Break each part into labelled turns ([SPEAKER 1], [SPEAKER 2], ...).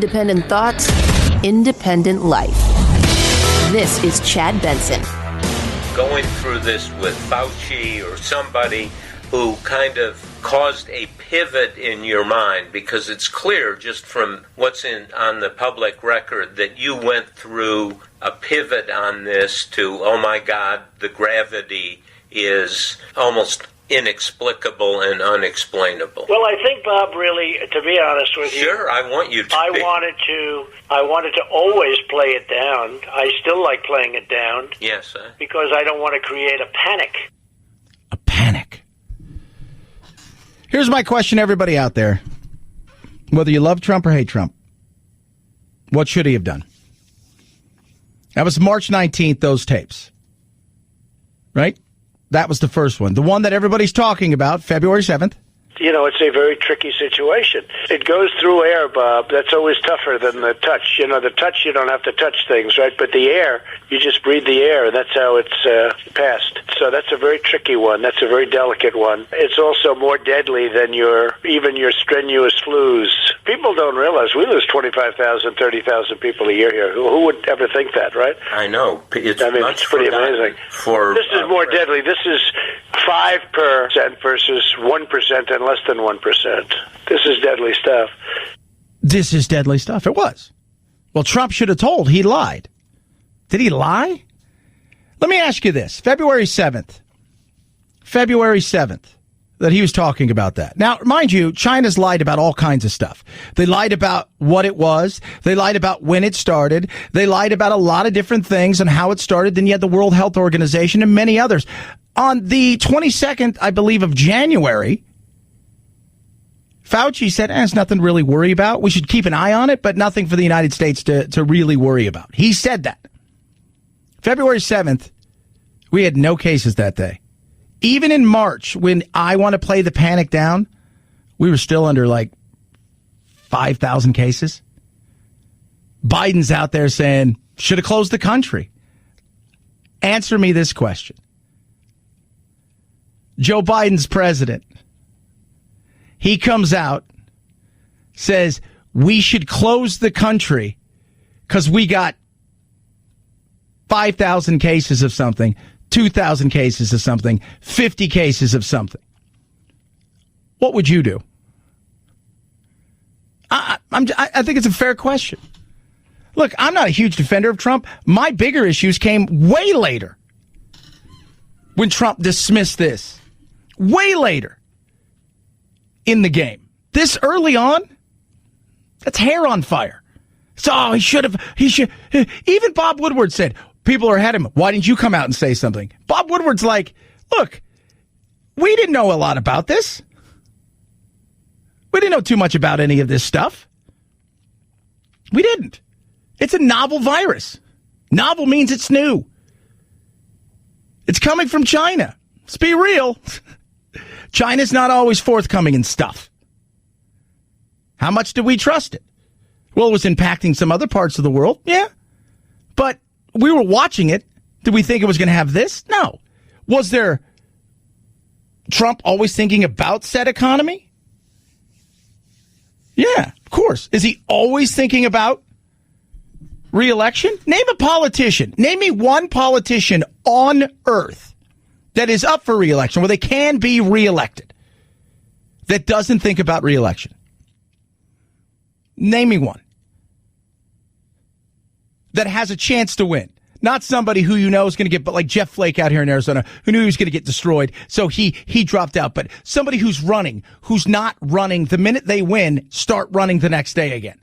[SPEAKER 1] Independent thoughts, independent life. This is Chad Benson.
[SPEAKER 2] Going through this with Fauci or somebody who kind of caused a pivot in your mind, because it's clear just from what's on the public record that you went through a pivot on this to, oh my God, the gravity is almost inexplicable and unexplainable.
[SPEAKER 3] Well, I think, Bob, really, to be honest with you,
[SPEAKER 2] sure, I want you to.
[SPEAKER 3] I wanted to always play it down. I still like playing it down.
[SPEAKER 2] Yes,
[SPEAKER 3] because I don't want to create a panic.
[SPEAKER 4] A panic. Here's my question, everybody out there. Whether you love Trump or hate Trump, what should he have done? That was March 19th, those tapes. Right? That was the first one. The one that everybody's talking about, February 7th.
[SPEAKER 3] You know, it's a very tricky situation. It goes through air, Bob. That's always tougher than the touch. You know, the touch, you don't have to touch things, right? But the air, you just breathe the air, and that's how it's passed. So that's a very tricky one. That's a very delicate one. It's also more deadly than even your strenuous flus. People don't realize we lose 25,000, 30,000 people a year here. Who would ever think that, right?
[SPEAKER 2] I know.
[SPEAKER 3] It's pretty amazing. This is more deadly. This is 5% versus 1% and less than 1%. This is deadly stuff.
[SPEAKER 4] This is deadly stuff. It was. Well, Trump should have told. He lied. Did he lie? Let me ask you this. February 7th, that he was talking about that. Now, mind you, China's lied about all kinds of stuff. They lied about what it was. They lied about when it started. They lied about a lot of different things and how it started. Then you had the World Health Organization and many others. On the 22nd, I believe, of January, Fauci said, there's nothing to really worry about. We should keep an eye on it, but nothing for the United States to really worry about. He said that. February 7th, we had no cases that day. Even in March, when I want to play the panic down, we were still under like 5,000 cases. Biden's out there saying, should have closed the country. Answer me this question. Joe Biden's president. He comes out, says, we should close the country because we got 5,000 cases of something, 2,000 cases of something, 50 cases of something. What would you do? I think it's a fair question. Look, I'm not a huge defender of Trump. My bigger issues came way later when Trump dismissed this. Way later in the game. This early on, that's hair on fire. So he should. Even Bob Woodward said, people are ahead of him. Why didn't you come out and say something? Bob Woodward's like, look, we didn't know a lot about this. We didn't know too much about any of this stuff. We didn't. It's a novel virus. Novel means it's new. It's coming from China. Let's be real. China's not always forthcoming in stuff. How much do we trust it? Well, it was impacting some other parts of the world. Yeah. But we were watching it. Did we think it was going to have this? No. Was there Trump always thinking about said economy? Yeah, of course. Is he always thinking about re-election? Name a politician. Name me one politician on earth that is up for re-election, where they can be re-elected, that doesn't think about re-election. Name me one. That has a chance to win. Not somebody who you know is going to get, but like Jeff Flake out here in Arizona, who knew he was going to get destroyed, so he dropped out. But somebody who's running, who's not running, the minute they win, start running the next day again.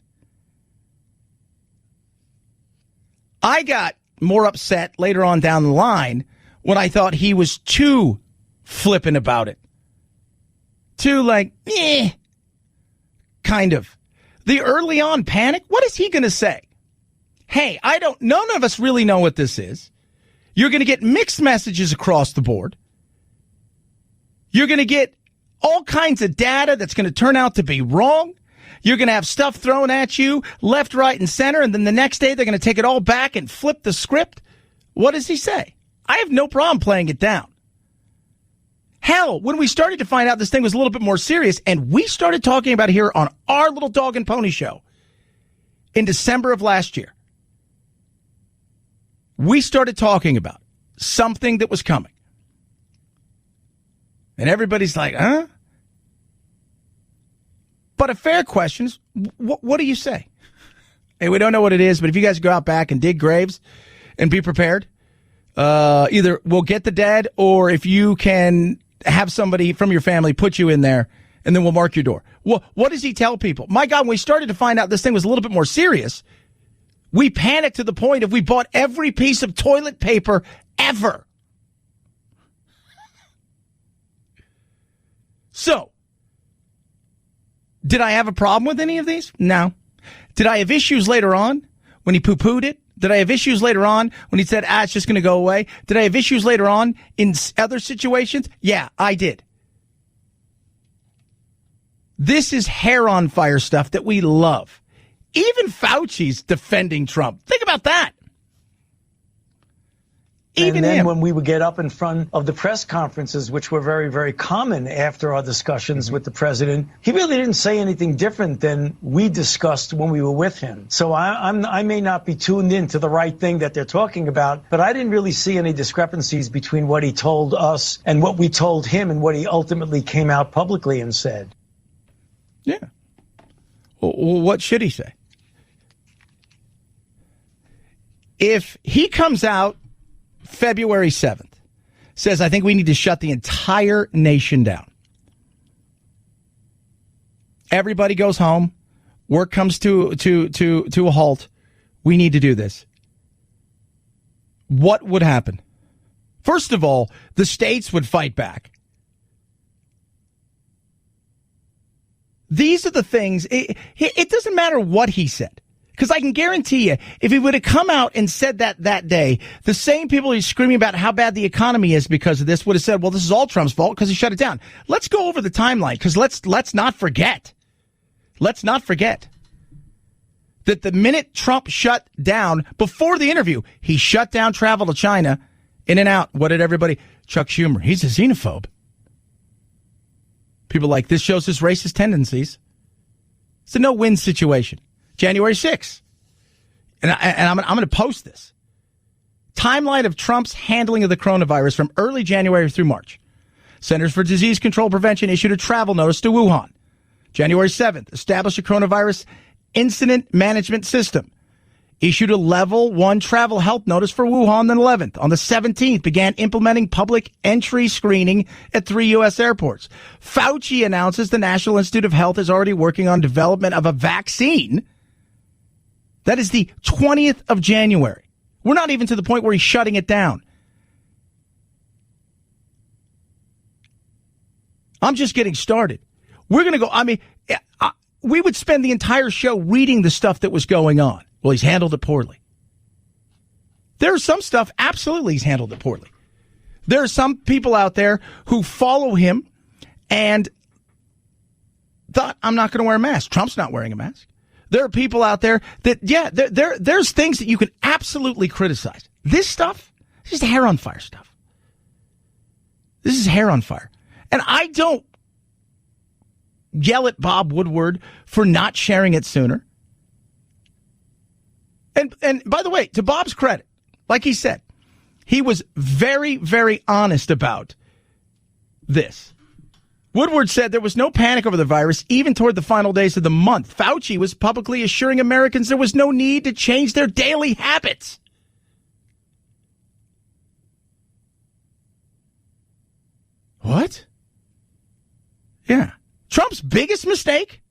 [SPEAKER 4] I got more upset later on down the line when I thought he was too flippant about it. Too like, kind of. The early on panic, what is he going to say? Hey, none of us really know what this is. You're going to get mixed messages across the board. You're going to get all kinds of data that's going to turn out to be wrong. You're going to have stuff thrown at you left, right, and center, and then the next day they're going to take it all back and flip the script. What does he say? I have no problem playing it down. Hell, when we started to find out this thing was a little bit more serious, and we started talking about it here on our little dog and pony show, in December of last year, we started talking about something that was coming. And everybody's like, huh? But a fair question is, what do you say? Hey, we don't know what it is, but if you guys go out back and dig graves and be prepared, either we'll get the dead, or if you can have somebody from your family put you in there, and then we'll mark your door. Well, what does he tell people? My God, when we started to find out this thing was a little bit more serious, we panicked to the point of we bought every piece of toilet paper ever. So, did I have a problem with any of these? No. Did I have issues later on when he poo-pooed it? Did I have issues later on when he said, it's just going to go away? Did I have issues later on in other situations? Yeah, I did. This is hair on fire stuff that we love. Even Fauci's defending Trump. Think about that.
[SPEAKER 5] And then when we would get up in front of the press conferences, which were very, very common after our discussions with the president, he really didn't say anything different than we discussed when we were with him. So I may not be tuned in to the right thing that they're talking about, but I didn't really see any discrepancies between what he told us and what we told him and what he ultimately came out publicly and said.
[SPEAKER 4] Yeah. Well, what should he say? If he comes out February 7th, says, I think we need to shut the entire nation down. Everybody goes home. Work comes to a halt. We need to do this. What would happen? First of all, the states would fight back. These are the things. It doesn't matter what he said. Because I can guarantee you, if he would have come out and said that day, the same people who's screaming about how bad the economy is because of this would have said, well, this is all Trump's fault because he shut it down. Let's go over the timeline, because let's not forget. Let's not forget that the minute Trump shut down, before the interview, he shut down travel to China, in and out. What did everybody? Chuck Schumer, he's a xenophobe. People like, this shows his racist tendencies. It's a no-win situation. January 6th. And I'm going to post this. Timeline of Trump's handling of the coronavirus from early January through March. Centers for Disease Control Prevention issued a travel notice to Wuhan. January 7th, established a coronavirus incident management system. Issued a level 1 travel health notice for Wuhan on the 11th. On the 17th, began implementing public entry screening at 3 U.S. airports. Fauci announces the National Institute of Health is already working on development of a vaccine. That is the 20th of January. We're not even to the point where he's shutting it down. I'm just getting started. We're going to go, we would spend the entire show reading the stuff that was going on. Well, he's handled it poorly. There's some stuff, absolutely, he's handled it poorly. There are some people out there who follow him and thought, I'm not going to wear a mask. Trump's not wearing a mask. There are people out there that, there's things that you can absolutely criticize. This stuff, this is hair on fire stuff. This is hair on fire. And I don't yell at Bob Woodward for not sharing it sooner. And by the way, to Bob's credit, like he said, he was very, very honest about this. Woodward said there was no panic over the virus, even toward the final days of the month. Fauci was publicly assuring Americans there was no need to change their daily habits. What? Yeah. Trump's biggest mistake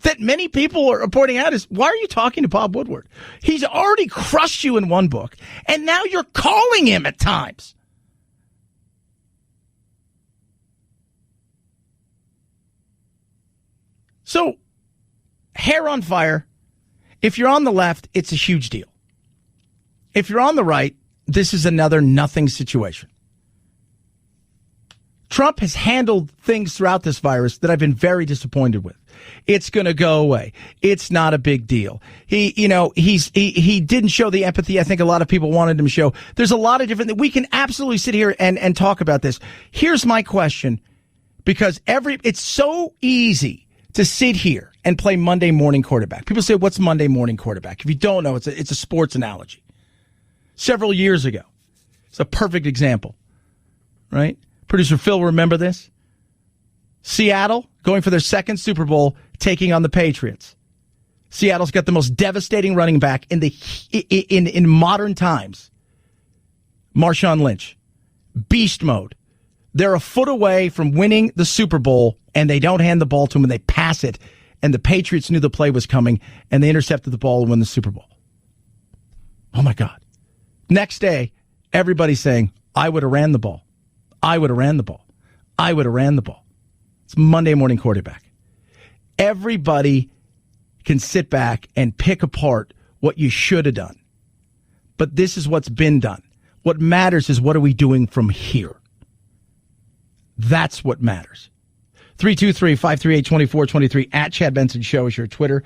[SPEAKER 4] that many people are pointing out is, why are you talking to Bob Woodward? He's already crushed you in one book, and now you're calling him at times. So, hair on fire. If you're on the left, it's a huge deal. If you're on the right, this is another nothing situation. Trump has handled things throughout this virus that I've been very disappointed with. It's going to go away. It's not a big deal. He didn't show the empathy I think a lot of people wanted him to show. There's a lot of different that we can absolutely sit here and talk about this. Here's my question, because it's so easy to sit here and play Monday morning quarterback. People say, what's Monday morning quarterback? If you don't know, it's a sports analogy. Several years ago, it's a perfect example, right? Producer Phil, remember this? Seattle going for their second Super Bowl, taking on the Patriots. Seattle's got the most devastating running back in modern times. Marshawn Lynch. Beast mode. They're a foot away from winning the Super Bowl, and they don't hand the ball to him, and they pass it. And the Patriots knew the play was coming, and they intercepted the ball and won the Super Bowl. Oh, my God. Next day, everybody's saying, I would have ran the ball. I would have ran the ball. I would have ran the ball. It's Monday morning quarterback. Everybody can sit back and pick apart what you should have done. But this is what's been done. What matters is what are we doing from here? That's what matters. 323-538-2423 at Chad Benson Show is your Twitter.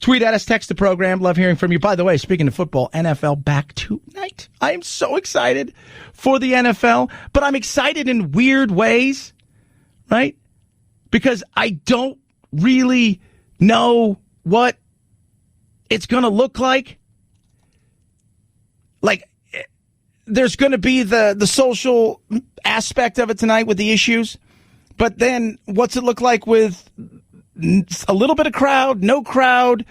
[SPEAKER 4] Tweet at us, text the program. Love hearing from you. By the way, speaking of football, NFL back tonight. I am so excited for the NFL, but I'm excited in weird ways, right? Because I don't really know what it's going to look like. Like, there's going to be the social aspect of it tonight with the issues. But then what's it look like with a little bit of crowd, no crowd?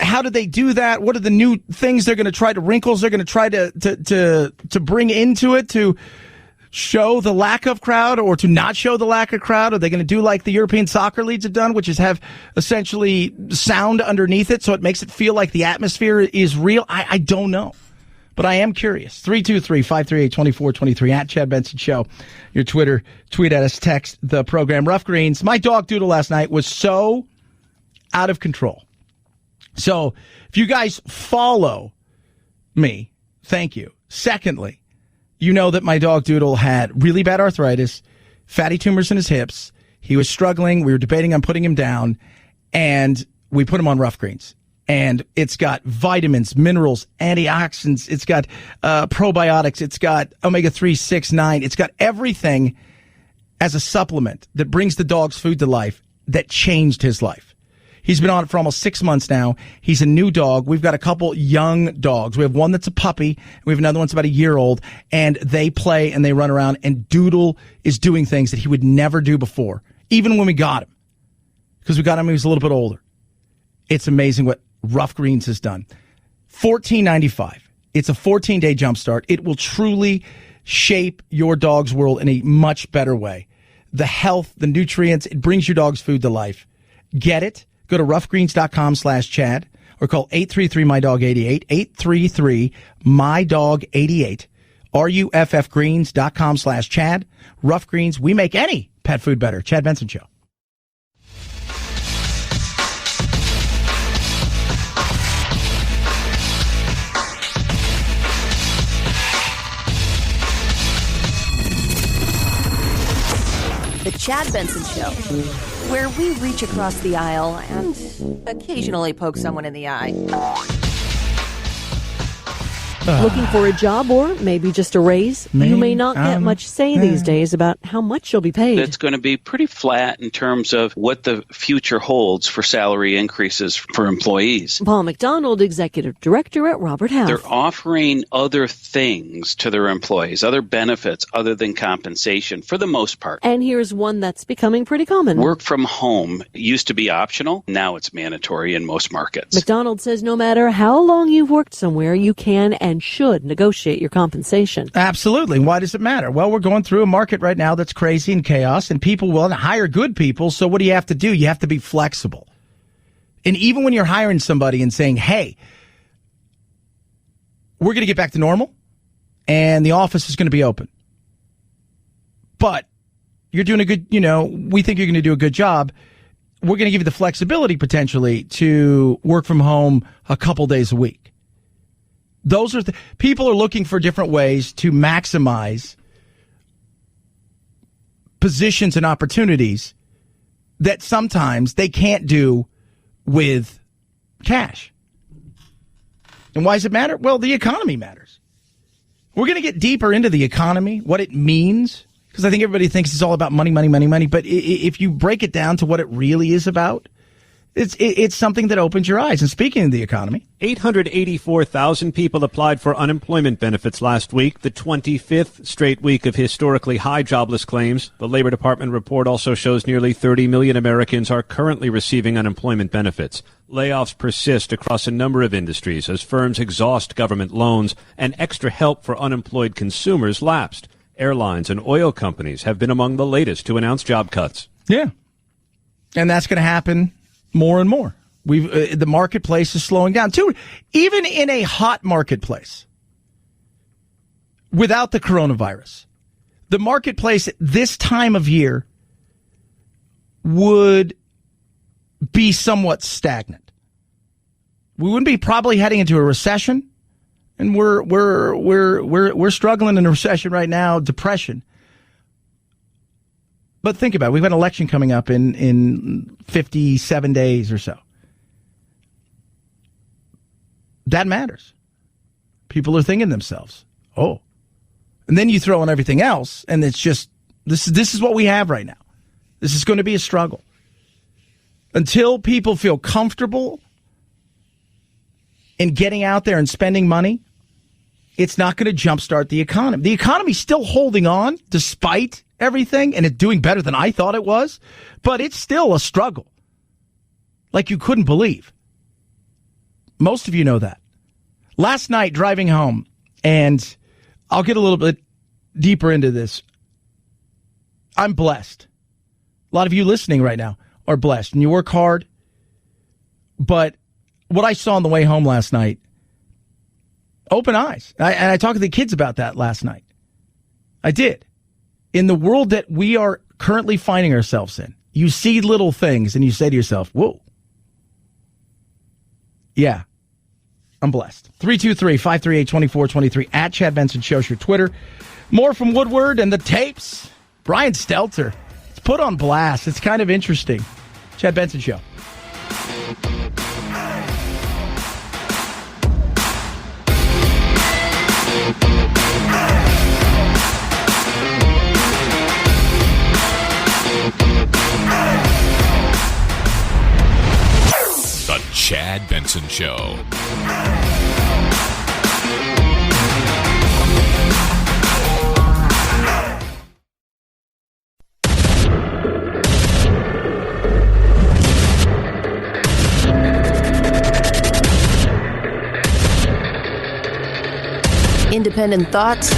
[SPEAKER 4] How do they do that? What are the new things they're going to try to, wrinkles they're going to try to bring into it to show the lack of crowd or to not show the lack of crowd? Are they going to do like the European soccer leagues have done, which is have essentially sound underneath it so it makes it feel like the atmosphere is real? I don't know. But I am curious. 323-538-2423 at Chad Benson Show. Your Twitter, tweet at us, text the program. Rough Greens. My dog Doodle last night was so out of control. So if you guys follow me, thank you. Secondly, you know that my dog Doodle had really bad arthritis, fatty tumors in his hips. He was struggling. We were debating on putting him down, and we put him on Rough Greens. And it's got vitamins, minerals, antioxidants. It's got probiotics. It's got omega-3, 6, 9. It's got everything as a supplement that brings the dog's food to life that changed his life. He's been on it for almost 6 months now. He's a new dog. We've got a couple young dogs. We have one that's a puppy. We have another one that's about a year old. And they play and they run around. And Doodle is doing things that he would never do before, even when we got him. Because we got him when he was a little bit older. It's amazing what Rough Greens has done. $14.95. It's a 14-day jumpstart. It will truly shape your dog's world in a much better way. The health, the nutrients, it brings your dog's food to life. Get it? Go to roughgreens.com/Chad or call 833-MyDog88, 833-MyDog88, ruffgreens.com/Chad. Rough Greens, we make any pet food better. Chad Benson Show.
[SPEAKER 1] The Chad Benson Show, where we reach across the aisle and occasionally poke someone in the eye.
[SPEAKER 6] Looking for a job or maybe just a raise? You may not get much say these days about how much you'll be paid.
[SPEAKER 7] It's going to be pretty flat in terms of what the future holds for salary increases for employees.
[SPEAKER 6] Paul McDonald, Executive Director at Robert Half.
[SPEAKER 7] They're offering other things to their employees, other benefits other than compensation for the most part.
[SPEAKER 6] And here's one that's becoming pretty common.
[SPEAKER 7] Work from home used to be optional. Now it's mandatory in most markets.
[SPEAKER 6] McDonald says no matter how long you've worked somewhere, you can and should negotiate your compensation.
[SPEAKER 4] Absolutely. Why does it matter? Well, we're going through a market right now that's crazy and chaos, and people will hire good people. So what do you have to do? You have to be flexible. And even when you're hiring somebody and saying, hey, we're going to get back to normal and the office is going to be open, but you're doing a good, we think you're going to do a good job. We're going to give you the flexibility potentially to work from home a couple days a week. Those are people are looking for different ways to maximize positions and opportunities that sometimes they can't do with cash. And why does it matter? Well, the economy matters. We're going to get deeper into the economy, what it means, because I think everybody thinks it's all about money, money, money, money. But if you break it down to what it really is about, It's something that opens your eyes. And speaking of the economy,
[SPEAKER 8] 884,000 people applied for unemployment benefits last week, the 25th straight week of historically high jobless claims. The Labor Department report also shows nearly 30 million Americans are currently receiving unemployment benefits. Layoffs persist across a number of industries as firms exhaust government loans and extra help for unemployed consumers lapsed. Airlines and oil companies have been among the latest to announce job cuts.
[SPEAKER 4] Yeah. And that's going to happen more and more. The marketplace is slowing down too. Even in a hot marketplace, without the coronavirus, the marketplace at this time of year would be somewhat stagnant. We wouldn't be probably heading into a recession, and we're struggling in a recession right now, depression. But think about it. We've got an election coming up in 57 days or so. That matters. People are thinking to themselves, oh. And then you throw in everything else, and it's just, this is what we have right now. This is going to be a struggle. Until people feel comfortable in getting out there and spending money, it's not going to jumpstart the economy. The economy's still holding on despite everything, and it's doing better than I thought it was, but it's still a struggle. Like you couldn't believe. Most of you know that. Last night, driving home, and I'll get a little bit deeper into this. I'm blessed. A lot of you listening right now are blessed, and you work hard. But what I saw on the way home last night, open eyes. And I talked to the kids about that last night. I did. In the world that we are currently finding ourselves in, you see little things and you say to yourself, whoa. Yeah, I'm blessed. 323-538-2423 at Chad Benson Show's your Twitter. More from Woodward and the tapes. Brian Stelter. It's put on blast. It's kind of interesting. Chad Benson Show.
[SPEAKER 9] The Chad Benson Show.
[SPEAKER 1] Independent thoughts,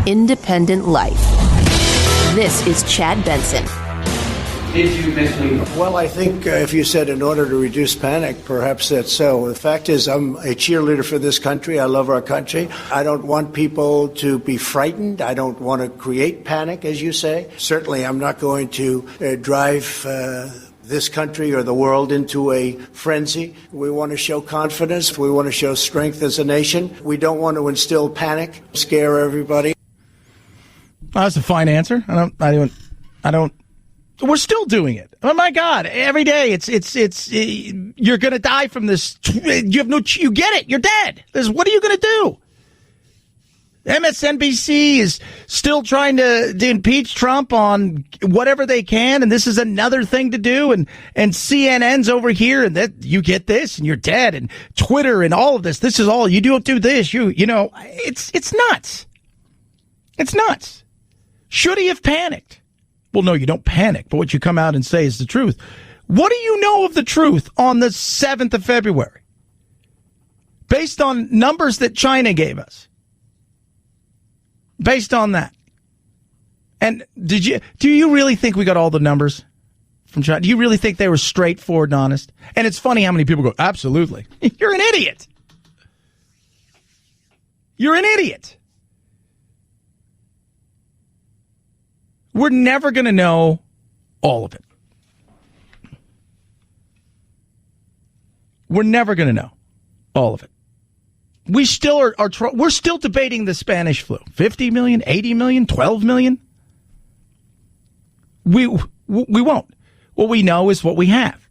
[SPEAKER 1] independent life. This is Chad Benson.
[SPEAKER 10] Did you mentally?
[SPEAKER 3] Well, I think if you said in order to reduce panic, perhaps that's so. The fact is, I'm a cheerleader for this country. I love our country. I don't want people to be frightened. I don't want to create panic, as you say. Certainly, I'm not going to drive this country or the world into a frenzy. We want to show confidence. We want to show strength as a nation. We don't want to instill panic, scare everybody.
[SPEAKER 4] That's a fine answer. I don't. We're still doing it. Oh my God! Every day, it's. You're going to die from this. You have no. You get it. You're dead. What are you going to do? MSNBC is still trying to impeach Trump on whatever they can, and this is another thing to do. And CNN's over here, and that you get this, and you're dead. And Twitter and all of this. This is all you don't do this. You know, it's nuts. It's nuts. Should he have panicked? Well, no, you don't panic, but what you come out and say is the truth. What do you know of the truth on the 7th of February? Based on numbers that China gave us. Based on that. And do you really think we got all the numbers from China? Do you really think they were straightforward and honest? And it's funny how many people go, absolutely. You're an idiot. You're an idiot. We're never going to know all of it. We're never going to know all of it. We still we're still debating the Spanish flu. 50 million, 80 million, 12 million. We won't. What we know is what we have.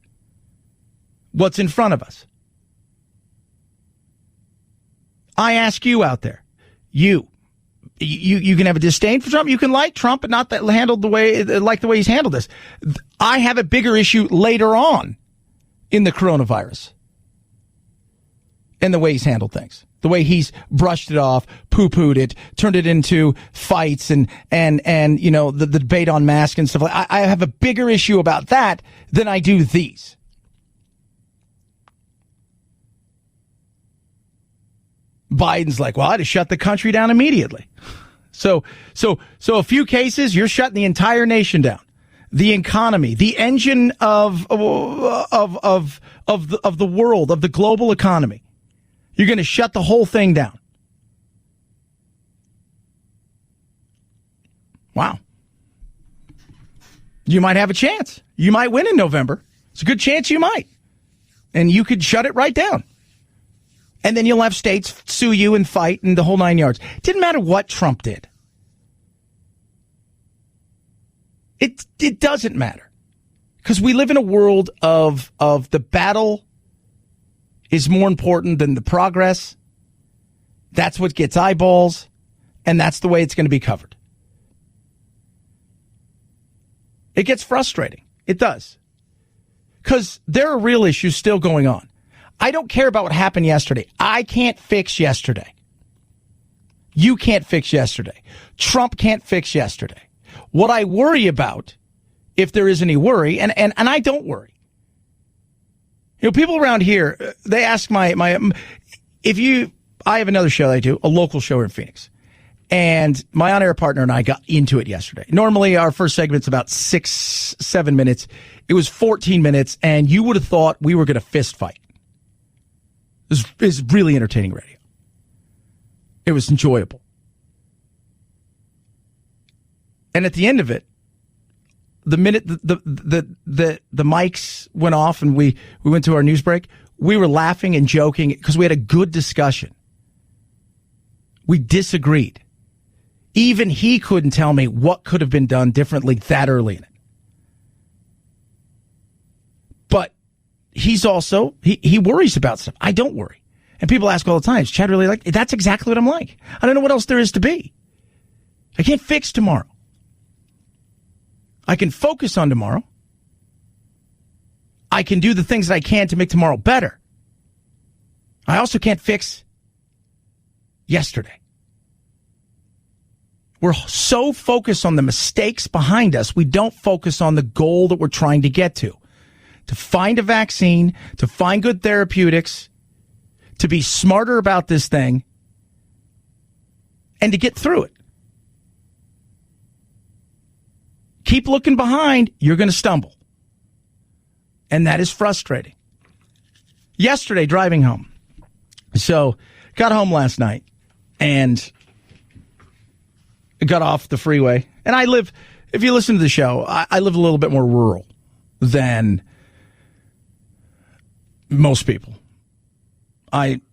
[SPEAKER 4] What's in front of us. I ask you out there, you can have a disdain for Trump. You can like Trump, but not handled the way he's handled this. I have a bigger issue later on in the coronavirus and the way he's handled things. The way he's brushed it off, poo-pooed it, turned it into fights and you know, the debate on masks and stuff. I have a bigger issue about that than I do these. Biden's like, well, I'd have shut the country down immediately. So a few cases, you're shutting the entire nation down. The economy, the engine of the world, of the global economy. You're going to shut the whole thing down. Wow. You might have a chance. You might win in November. It's a good chance you might. And you could shut it right down. And then you'll have states sue you and fight and the whole 9 yards. Didn't matter what Trump did. It doesn't matter. Because we live in a world of the battle is more important than the progress. That's what gets eyeballs, and that's the way it's going to be covered. It gets frustrating. It does. Because there are real issues still going on. I don't care about what happened yesterday. I can't fix yesterday. You can't fix yesterday. Trump can't fix yesterday. What I worry about, if there is any worry, and I don't worry. You know, people around here, they ask I have another show I do, a local show here in Phoenix. And my on-air partner and I got into it yesterday. Normally, our first segment's about 6-7 minutes. It was 14 minutes, and you would have thought we were going to fist fight. It was really entertaining radio. It was enjoyable. And at the end of it, the minute the mics went off and we went to our news break, we were laughing and joking because we had a good discussion. We disagreed. Even he couldn't tell me what could have been done differently that early in it. But he's also, he worries about stuff. I don't worry. And people ask all the time, is Chad really like? That's exactly what I'm like. I don't know what else there is to be. I can't fix tomorrow. I can focus on tomorrow. I can do the things that I can to make tomorrow better. I also can't fix yesterday. We're so focused on the mistakes behind us, we don't focus on the goal that we're trying to get to find a vaccine, to find good therapeutics, to be smarter about this thing, and to get through it. Keep looking behind, you're going to stumble. And that is frustrating. Yesterday, driving home. So, got home last night and got off the freeway. And I live, if you listen to the show, I live a little bit more rural than most people.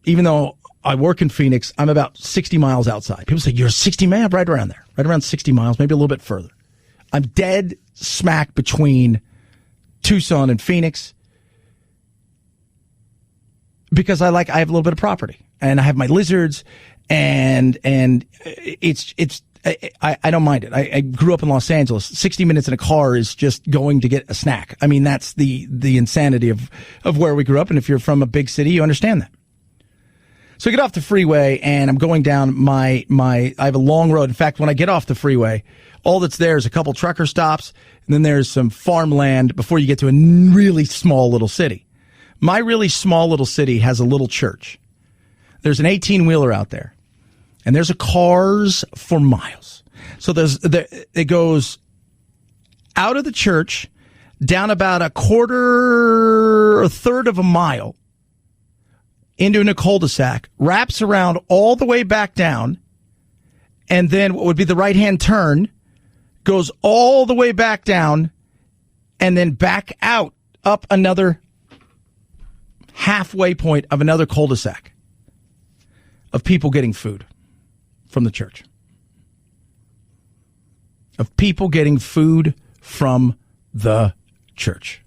[SPEAKER 4] Even though I work in Phoenix, I'm about 60 miles outside. People say, you're 60 miles? Right around there. Right around 60 miles, maybe a little bit further. I'm dead smack between Tucson and Phoenix because I have a little bit of property and I have my lizards and I don't mind it. I grew up in Los Angeles. 60 minutes in a car is just going to get a snack. I mean, that's the insanity of where we grew up. And if you're from a big city, you understand that. So I get off the freeway and I'm going down I have a long road. In fact, when I get off the freeway, all that's there is a couple trucker stops, and then there's some farmland before you get to a really small little city. My really small little city has a little church. There's an 18-wheeler out there, and there's a cars for miles. So it goes out of the church, down about a third of a mile, into a cul-de-sac, wraps around all the way back down, and then what would be the right-hand turn goes all the way back down and then back out up another halfway point of another cul-de-sac of people getting food from the church. Of people getting food from the church.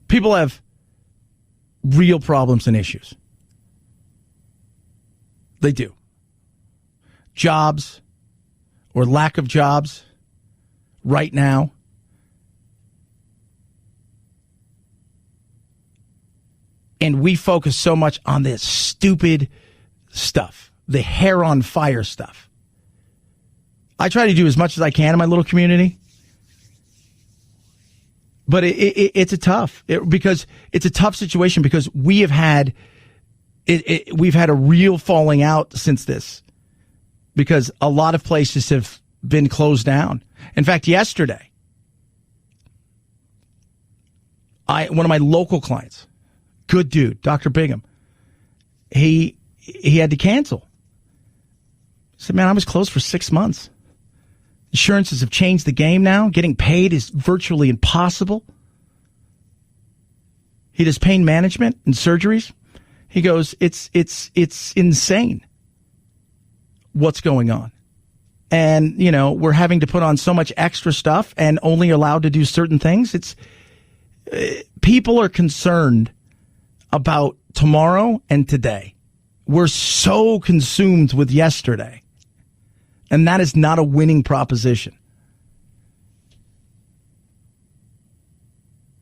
[SPEAKER 4] People have real problems and issues. They do. Jobs or lack of jobs right now And we focus so much on this stupid stuff, the hair on fire stuff. I try to do as much as I can in my little community. But it's because it's a tough situation because we've had a real falling out since this because a lot of places have been closed down. In fact, yesterday, one of my local clients, good dude, Dr. Bingham, he had to cancel. He said, man, I was closed for 6 months. Insurances have changed the game now. Getting paid is virtually impossible. He does pain management and surgeries. He goes, it's insane what's going on. And, we're having to put on so much extra stuff and only allowed to do certain things. People are concerned about tomorrow and today. We're so consumed with yesterday. And that is not a winning proposition.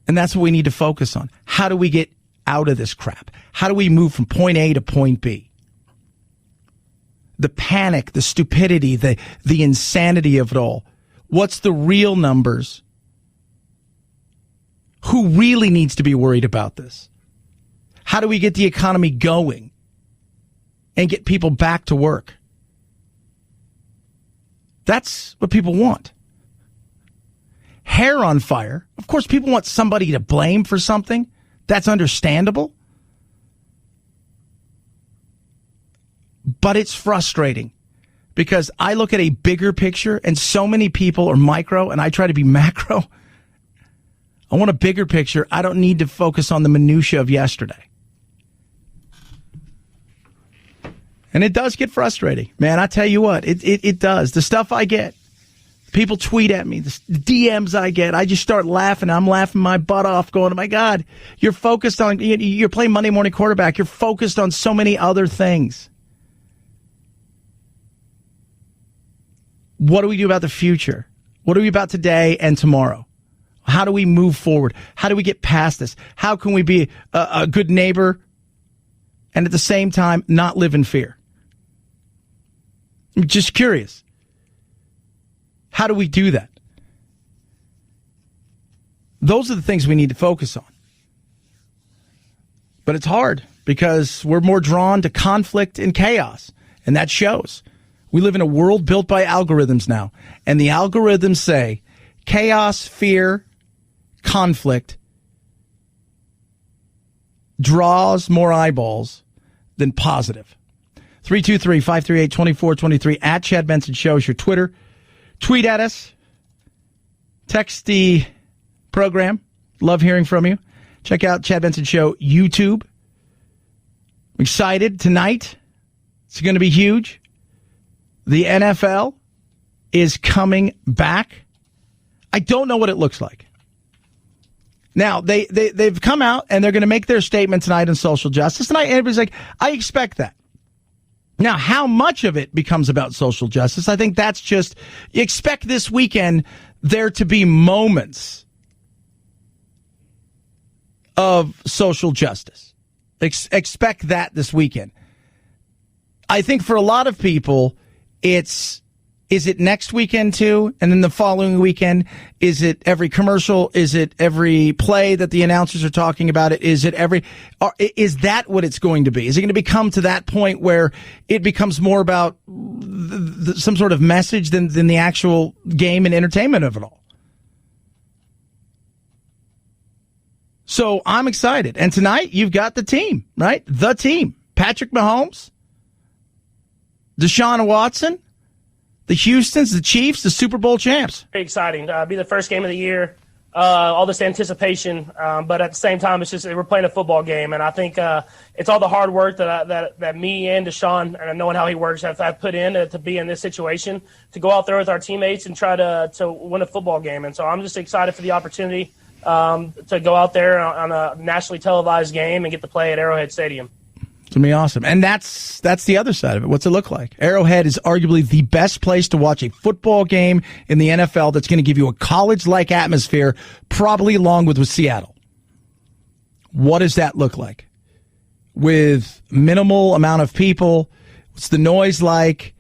[SPEAKER 4] And that's what we need to focus on. How do we get out of this crap? How do we move from point A to point B? The panic, the stupidity, the insanity of it all. What's the real numbers? Who really needs to be worried about this? How do we get the economy going and get people back to work? That's what people want. Hair on fire. Of course, people want somebody to blame for something. That's understandable. But it's frustrating because I look at a bigger picture and so many people are micro and I try to be macro. I want a bigger picture. I don't need to focus on the minutia of yesterday. And it does get frustrating. Man, I tell you what, it does. The stuff I get, people tweet at me, the DMs I get, I just start laughing. I'm laughing my butt off going, oh my God, you're focused on, you're playing Monday morning quarterback. You're focused on so many other things. What do we do about the future? What do we about today and tomorrow? How do we move forward? How do we get past this? How can we be a good neighbor and at the same time not live in fear? I'm just curious. How do we do that? Those are the things we need to focus on. But it's hard because we're more drawn to conflict and chaos, and that shows. We live in a world built by algorithms now, and the algorithms say chaos, fear, conflict draws more eyeballs than positive. 323-538-2423 at Chad Benson Show is your Twitter. Tweet at us. Text the program. Love hearing from you. Check out Chad Benson Show YouTube. I'm excited tonight. It's going to be huge. The NFL is coming back. I don't know what it looks like. Now, they've come out and they're going to make their statement tonight on social justice. And everybody's like, I expect that. Now, how much of it becomes about social justice? I think that's just, you expect this weekend there to be moments of social justice. Expect that this weekend. I think for a lot of people, is it next weekend too? And then the following weekend, is it every commercial? Is it every play that the announcers are talking about? Is that what it's going to be? Is it going to become to that point where it becomes more about some sort of message than the actual game and entertainment of it all? So I'm excited. And tonight you've got the team, right? The team. Patrick Mahomes, Deshaun Watson, the Houstons, the Chiefs, the Super Bowl champs.
[SPEAKER 11] Very exciting. Be the first game of the year. All this anticipation, but at the same time, it's just we're playing a football game, and I think it's all the hard work that me and Deshaun, and knowing how he works, have put in to be in this situation, to go out there with our teammates and try to win a football game. And so I'm just excited for the opportunity to go out there on a nationally televised game and get to play at Arrowhead Stadium.
[SPEAKER 4] It's going to be awesome. And that's the other side of it. What's it look like? Arrowhead is arguably the best place to watch a football game in the NFL that's going to give you a college-like atmosphere, probably along with Seattle. What does that look like? with minimal amount of people? What's the noise like?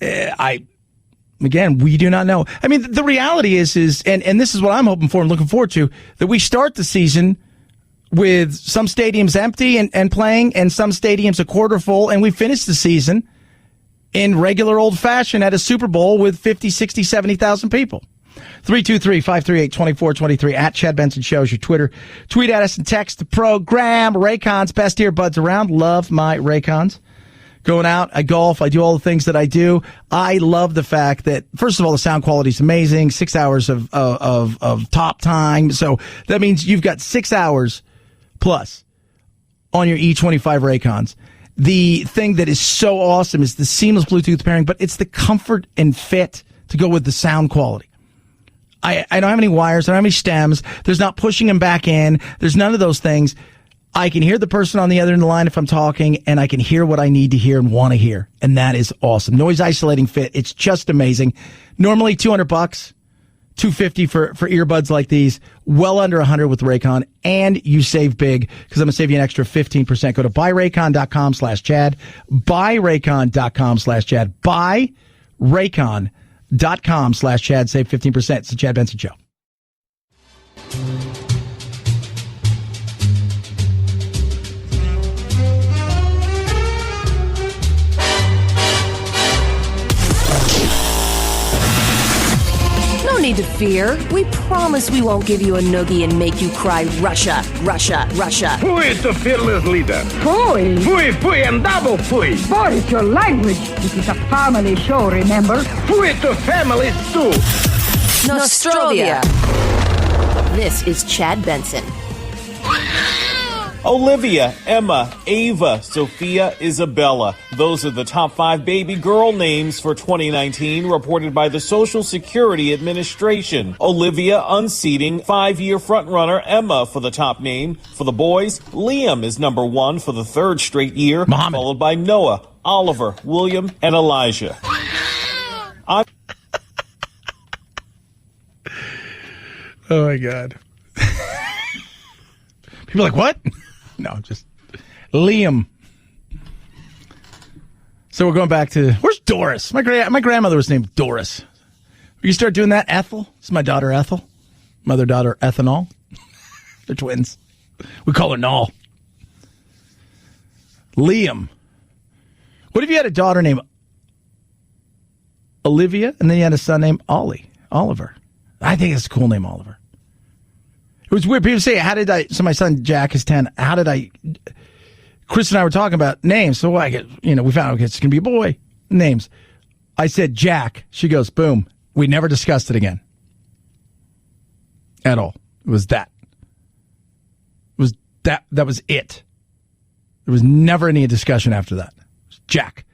[SPEAKER 4] Again, we do not know. I mean, the reality is, and this is what I'm hoping for and looking forward to, that we start the season with some stadiums empty and playing, and some stadiums a quarter full, and we finish the season in regular old fashion at a Super Bowl with 50, 60, 70,000 people. 323-538-2423 at Chad Benson Show is your Twitter. Tweet at us and text the program. Raycons, best earbuds around. Love my Raycons. Going out, I golf, I do all the things that I do. I love the fact that, first of all, the sound quality is amazing. 6 hours of top time. So that means you've got 6 hours plus on your E25 Raycons. The thing that is so awesome is the seamless Bluetooth pairing, but it's the comfort and fit to go with the sound quality. I don't have any wires. I don't have any stems. There's not pushing them back in. There's none of those things. I can hear the person on the other end of the line if I'm talking, and I can hear what I need to hear and want to hear. And that is awesome. Noise isolating fit. It's just amazing. Normally $200, $250 for earbuds like these. Well under $100 with Raycon. And you save big because I'm going to save you an extra 15%. Go to buyraycon.com/Chad. Buyraycon.com/Chad. Buyraycon.com/Chad. Save 15%. It's the Chad Benson Show.
[SPEAKER 1] No need to fear. We promise we won't give you a noogie and make you cry Russia, Russia, Russia.
[SPEAKER 12] Who is the fearless leader?
[SPEAKER 13] Fui.
[SPEAKER 12] Fui, fui, and double fui.
[SPEAKER 13] What is your language? This is a family show, remember?
[SPEAKER 12] Fui to family too.
[SPEAKER 1] Nostrovia. This is Chad Benson.
[SPEAKER 14] Olivia, Emma, Ava, Sophia, Isabella. Those are the top 5 baby girl names for 2019 reported by the Social Security Administration. Olivia unseating 5-year frontrunner Emma for the top name. For the boys, Liam is number 1 for the 3rd straight year, followed by Noah, Oliver, William, and Elijah.
[SPEAKER 4] Oh, my God. People are like, what? No, just Liam. So we're going back to, where's Doris? My grandmother was named Doris. You start doing that, Ethel? This is my daughter, Ethel. Mother-daughter, Ethanol. They're twins. We call her Nall. Liam. What if you had a daughter named Olivia, and then you had a son named Oliver? I think it's a cool name, Oliver. It was weird. People say, so my son Jack is 10. Chris and I were talking about names. So we found out it's going to be a boy. Names. I said Jack. She goes, boom. We never discussed it again. At all. It was that. That was it. There was never any discussion after that. It was Jack.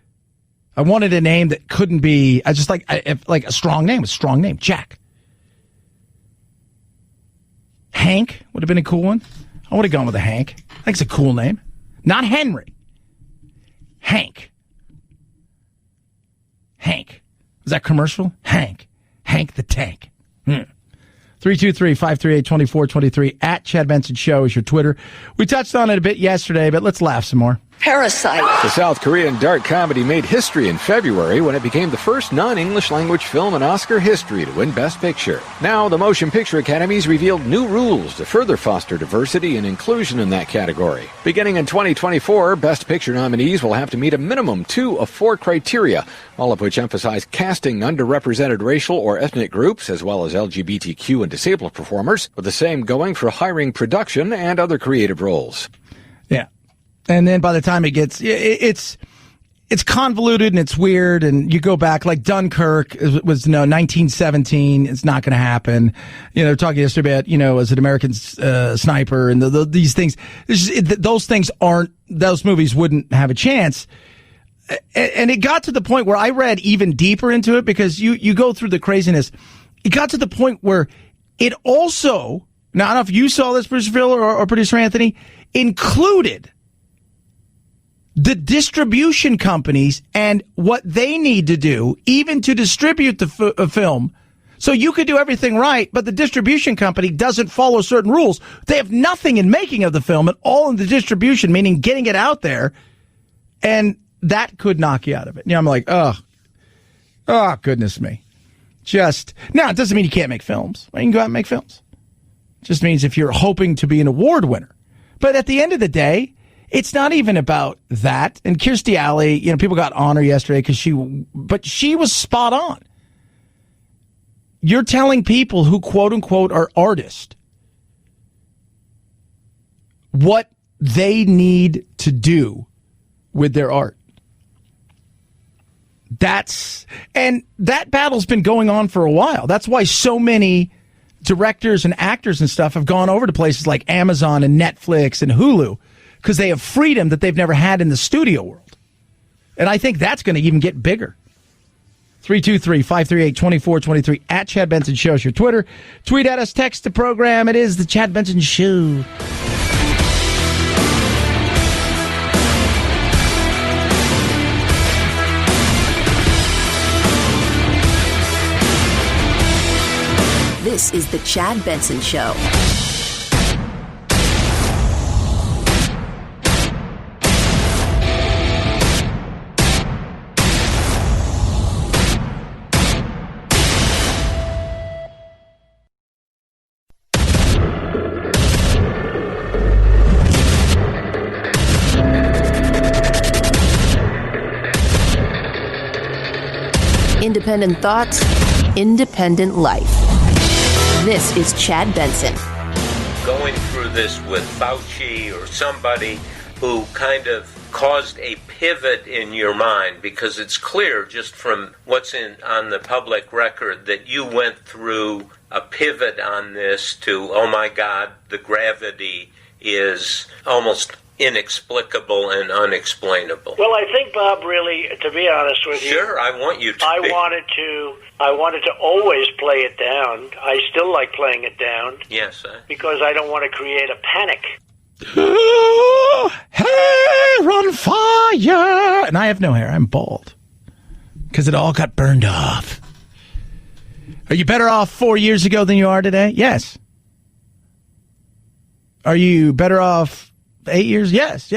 [SPEAKER 4] I wanted a name that couldn't be, I just like a strong name. A strong name. Jack. Hank would have been a cool one. I would have gone with a Hank. I think it's a cool name. Not Henry. Hank. Hank. Was that commercial? Hank. Hank the Tank. 323-538-2423 at Chad Benson Show is your Twitter. We touched on it a bit yesterday, but let's laugh some more.
[SPEAKER 15] Parasite. The South Korean dark comedy made history in February when it became the first non-English language film in Oscar history to win Best Picture. Now, the Motion Picture Academies revealed new rules to further foster diversity and inclusion in that category. Beginning in 2024, Best Picture nominees will have to meet a minimum 2 of 4 criteria, all of which emphasize casting underrepresented racial or ethnic groups, as well as LGBTQ and disabled performers, with the same going for hiring production and other creative roles.
[SPEAKER 4] Yeah. And then by the time it gets, it's convoluted and it's weird. And you go back, like Dunkirk was 1917. It's not going to happen. They're talking yesterday about, as an American sniper and these things. Those movies wouldn't have a chance. And it got to the point where I read even deeper into it because you go through the craziness. It got to the point where it also, now I don't know if you saw this, Producer Phil or Producer Anthony, included the distribution companies and what they need to do, even to distribute the film, So you could do everything right, but the distribution company doesn't follow certain rules. They have nothing in making of the film and all in the distribution, meaning getting it out there. And that could knock you out of it. I'm like, oh, goodness me. Now, it doesn't mean you can't make films. You can go out and make films. It just means if you're hoping to be an award winner. But at the end of the day, it's not even about that. And Kirstie Alley, people got on her yesterday but she was spot on. You're telling people who, quote unquote, are artists what they need to do with their art. And that battle's been going on for a while. That's why so many directors and actors and stuff have gone over to places like Amazon and Netflix and Hulu because they have freedom that they've never had in the studio world. And I think that's going to even get bigger. 323-538-2423 at Chad Benson Show is your Twitter. Tweet at us, text the program. It is the Chad Benson Show.
[SPEAKER 1] This is the Chad Benson Show. Independent thoughts, independent life. This is Chad Benson.
[SPEAKER 2] Going through this with Fauci or somebody who kind of caused a pivot in your mind, because it's clear just from what's on the public record that you went through a pivot on this to, oh my God, the gravity is almost inexplicable and unexplainable.
[SPEAKER 3] Well, I think, Bob, really, to be honest with you,
[SPEAKER 2] sure, I want you to.
[SPEAKER 3] I wanted to always play it down. I still like playing it down.
[SPEAKER 2] Yes,
[SPEAKER 3] because I don't want to create a panic.
[SPEAKER 4] Hair on fire! And I have no hair. I'm bald. Because it all got burned off. Are you better off 4 years ago than you are today? Yes. Are you better off 8 years? Yes.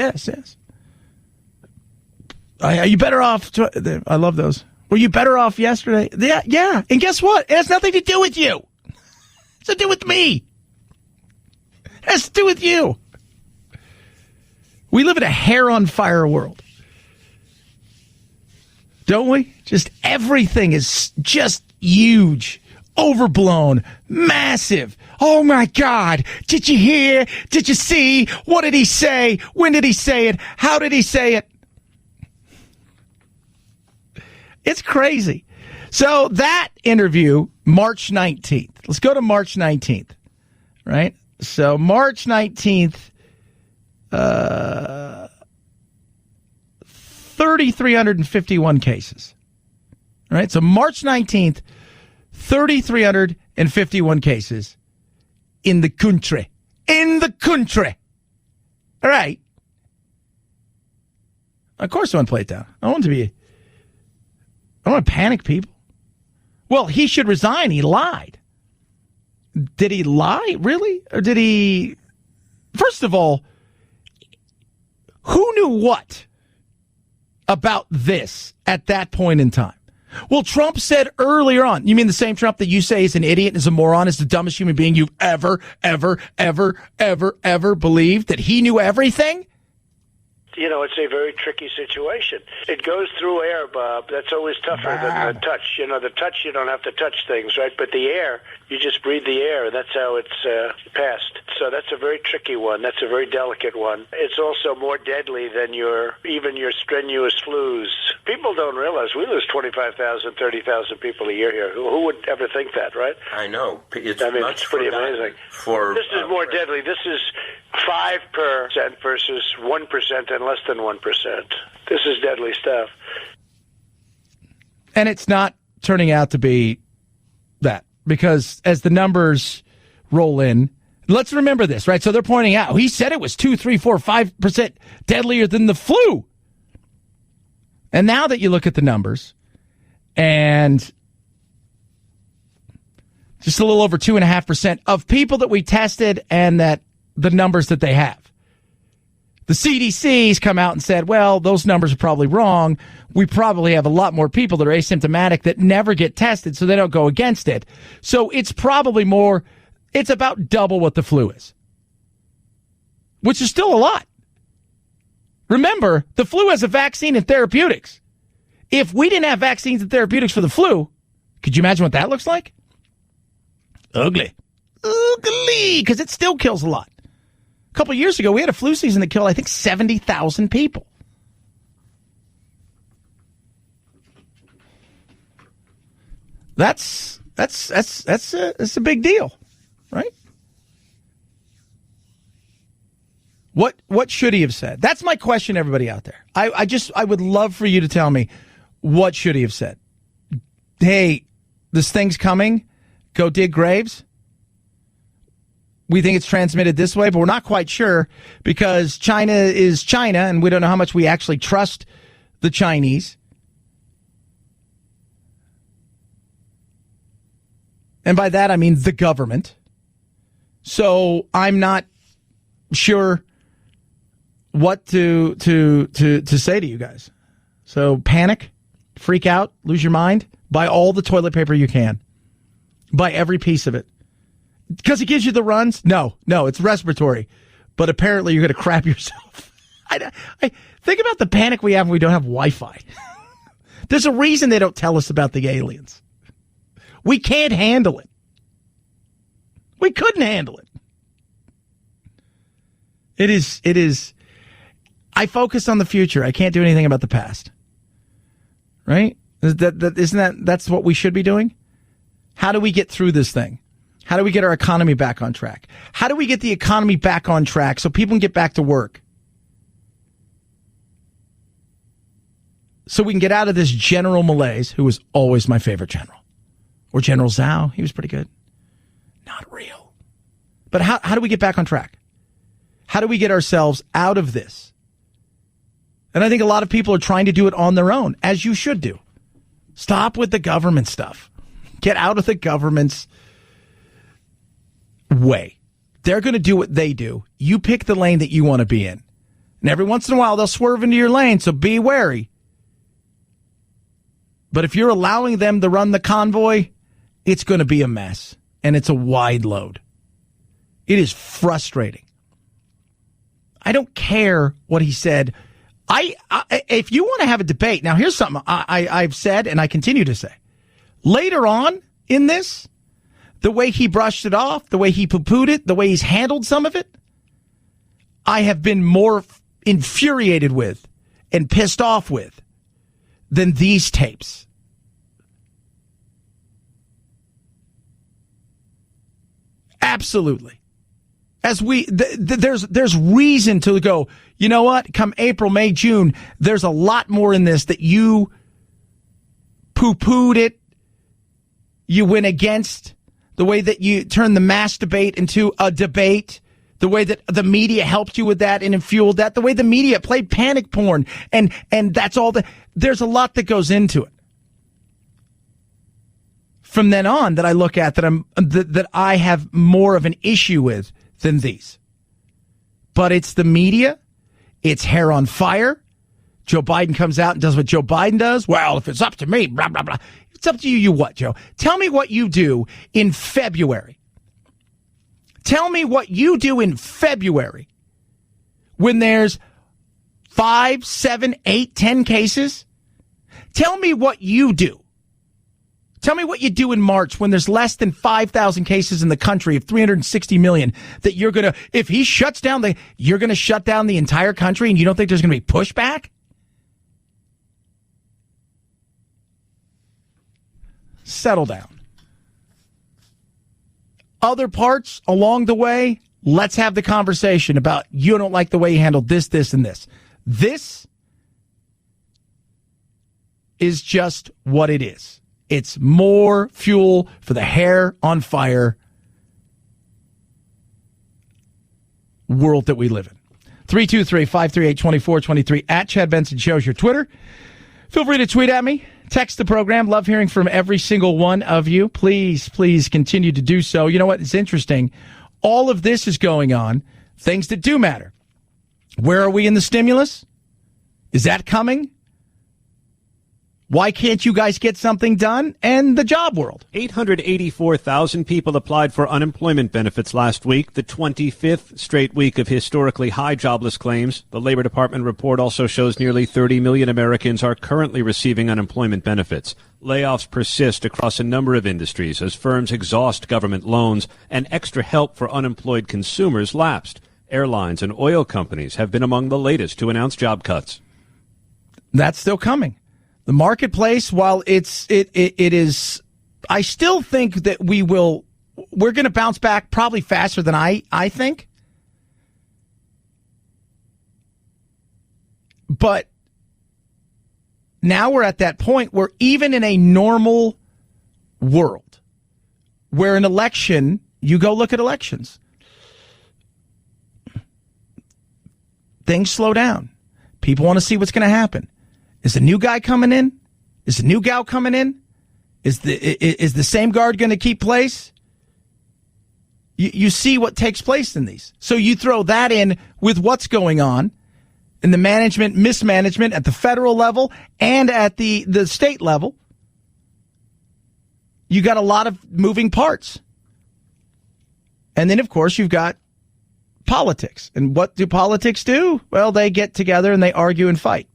[SPEAKER 4] Are you better off? I love those. Were you better off yesterday? Yeah. And guess what? It has nothing to do with you. It's to do with me. It has to do with you. We live in a hair on fire world. Don't we? Just everything is just huge, overblown, massive. Oh my God. Did you hear? Did you see? What did he say? When did he say it? How did he say it? It's crazy. So that interview, March 19th. Let's go to March 19th, right? So March 19th, 3,351 cases, right? So March 19th, 3,351 cases in the country. In the country. All right. Of course I want to play it down. I want to panic people. Well, he should resign. He lied. Did he lie? Really? Or did he... First of all, who knew what about this at that point in time? Well, Trump said earlier on, you mean the same Trump that you say is an idiot, is a moron, is the dumbest human being you've ever believed, that he knew everything?
[SPEAKER 3] It's a very tricky situation. It goes through air, Bob. That's always tougher than the touch. The touch, you don't have to touch things, right? But the air, you just breathe the air, and that's how it's passed. So that's a very tricky one. That's a very delicate one. It's also more deadly than even your strenuous flus. People don't realize we lose 25,000, 30,000 people a year here. Who would ever think that, right?
[SPEAKER 2] I know. It's
[SPEAKER 3] pretty amazing. This is more deadly. This is 5% versus 1% and less than 1%. This is deadly stuff.
[SPEAKER 4] And it's not turning out to be that, because as the numbers roll in, let's remember this, right? So they're pointing out, he said it was 2, 3, 4, 5% deadlier than the flu. And now that you look at the numbers, and Just a little over 2.5% of people that we tested and that the numbers that they have. The CDC's come out and said, well, those numbers are probably wrong. We probably have a lot more people that are asymptomatic that never get tested, so they don't go against it. So it's probably more, it's about double what the flu is, which is still a lot. Remember, the flu has a vaccine and therapeutics. If we didn't have vaccines and therapeutics for the flu, could you imagine what that looks like? Ugly. Ugly, because it still kills a lot. A couple of years ago, we had a flu season that killed, I think, 70,000 people. That's a big deal, right? What should he have said? That's my question, everybody out there. I would love for you to tell me, what should he have said? Hey, this thing's coming. Go dig graves. We think it's transmitted this way, but we're not quite sure because China is China, and we don't know how much we actually trust the Chinese. And by that, I mean the government. So I'm not sure what to say to you guys. So panic, freak out, lose your mind, buy all the toilet paper you can. Buy every piece of it. Because it gives you the runs? No, it's respiratory. But apparently you're going to crap yourself. I think about the panic we have when we don't have Wi-Fi. There's a reason they don't tell us about the aliens. We can't handle it. We couldn't handle it. It is. I focus on the future. I can't do anything about the past. Right? That's what we should be doing? How do we get through this thing? How do we get our economy back on track? How do we get the economy back on track so people can get back to work? So we can get out of this General Malaise, who was always my favorite general. Or General Zhao, he was pretty good. Not real. But how do we get back on track? How do we get ourselves out of this? And I think a lot of people are trying to do it on their own, as you should do. Stop with the government stuff. Get out of the government's way. They're going to do what they do. You pick the lane that you want to be in. And every once in a while, they'll swerve into your lane, so be wary. But if you're allowing them to run the convoy, it's going to be a mess. And it's a wide load. It is frustrating. I don't care what he said. If you want to have a debate, now here's something I've said and I continue to say. Later on in this, the way he brushed it off, the way he poo-pooed it, the way he's handled some of it, I have been more infuriated with and pissed off with than these tapes. Absolutely. As there's reason to go, you know what? Come April, May, June, there's a lot more in this that you poo-pooed it. You went against the way that you turned the mask debate into a debate, the way that the media helped you with that and fueled that, the way the media played panic porn, and that's all there's a lot that goes into it. From then on that I look at that I have more of an issue with than these. But it's the media, it's hair on fire. Joe Biden comes out and does what Joe Biden does. Well, if it's up to me, blah, blah, blah. It's up to you. You what, Joe? Tell me what you do in February. Tell me what you do in February when there's 5, 7, 8, 10 cases. Tell me what you do. Tell me what you do in March when there's less than 5,000 cases in the country of 360 million that you're going to, if he shuts down you're going to shut down the entire country and you don't think there's going to be pushback? Settle down. Other parts along the way, let's have the conversation about you don't like the way you handled this, this, and this. This is just what it is. It's more fuel for the hair on fire world that we live in. 323-538-2423 at Chad Benson Show's your Twitter. Feel free to tweet at me. Text the program. Love hearing from every single one of you. Please continue to do so. You know what? It's interesting. All of this is going on. Things that do matter. Where are we in the stimulus? Is that coming? Why can't you guys get something done? And the job world.
[SPEAKER 8] 884,000 people applied for unemployment benefits last week, the 25th straight week of historically high jobless claims. The Labor Department report also shows nearly 30 million Americans are currently receiving unemployment benefits. Layoffs persist across a number of industries as firms exhaust government loans and extra help for unemployed consumers lapsed. Airlines and oil companies have been among the latest to announce job cuts.
[SPEAKER 4] That's still coming. The marketplace, while it is, I still think that we're going to bounce back probably faster than I think. But now we're at that point where even in a normal world, where an election, you go look at elections, things slow down. People want to see what's going to happen. Is the new guy coming in? Is the new gal coming in? Is the same guard going to keep place? You see what takes place in these. So you throw that in with what's going on in the management, mismanagement at the federal level and at the state level. You got a lot of moving parts. And then, of course, you've got politics. And what do politics do? Well, they get together and they argue and fight.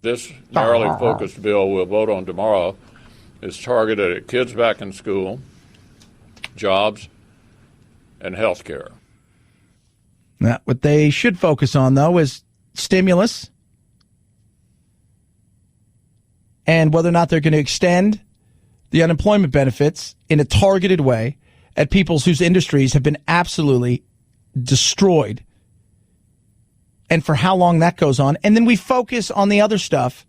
[SPEAKER 16] This narrowly focused bill we'll vote on tomorrow is targeted at kids back in school, jobs, and health care.
[SPEAKER 4] Now, what they should focus on, though, is stimulus and whether or not they're going to extend the unemployment benefits in a targeted way at people whose industries have been absolutely destroyed. And for how long that goes on. And then we focus on the other stuff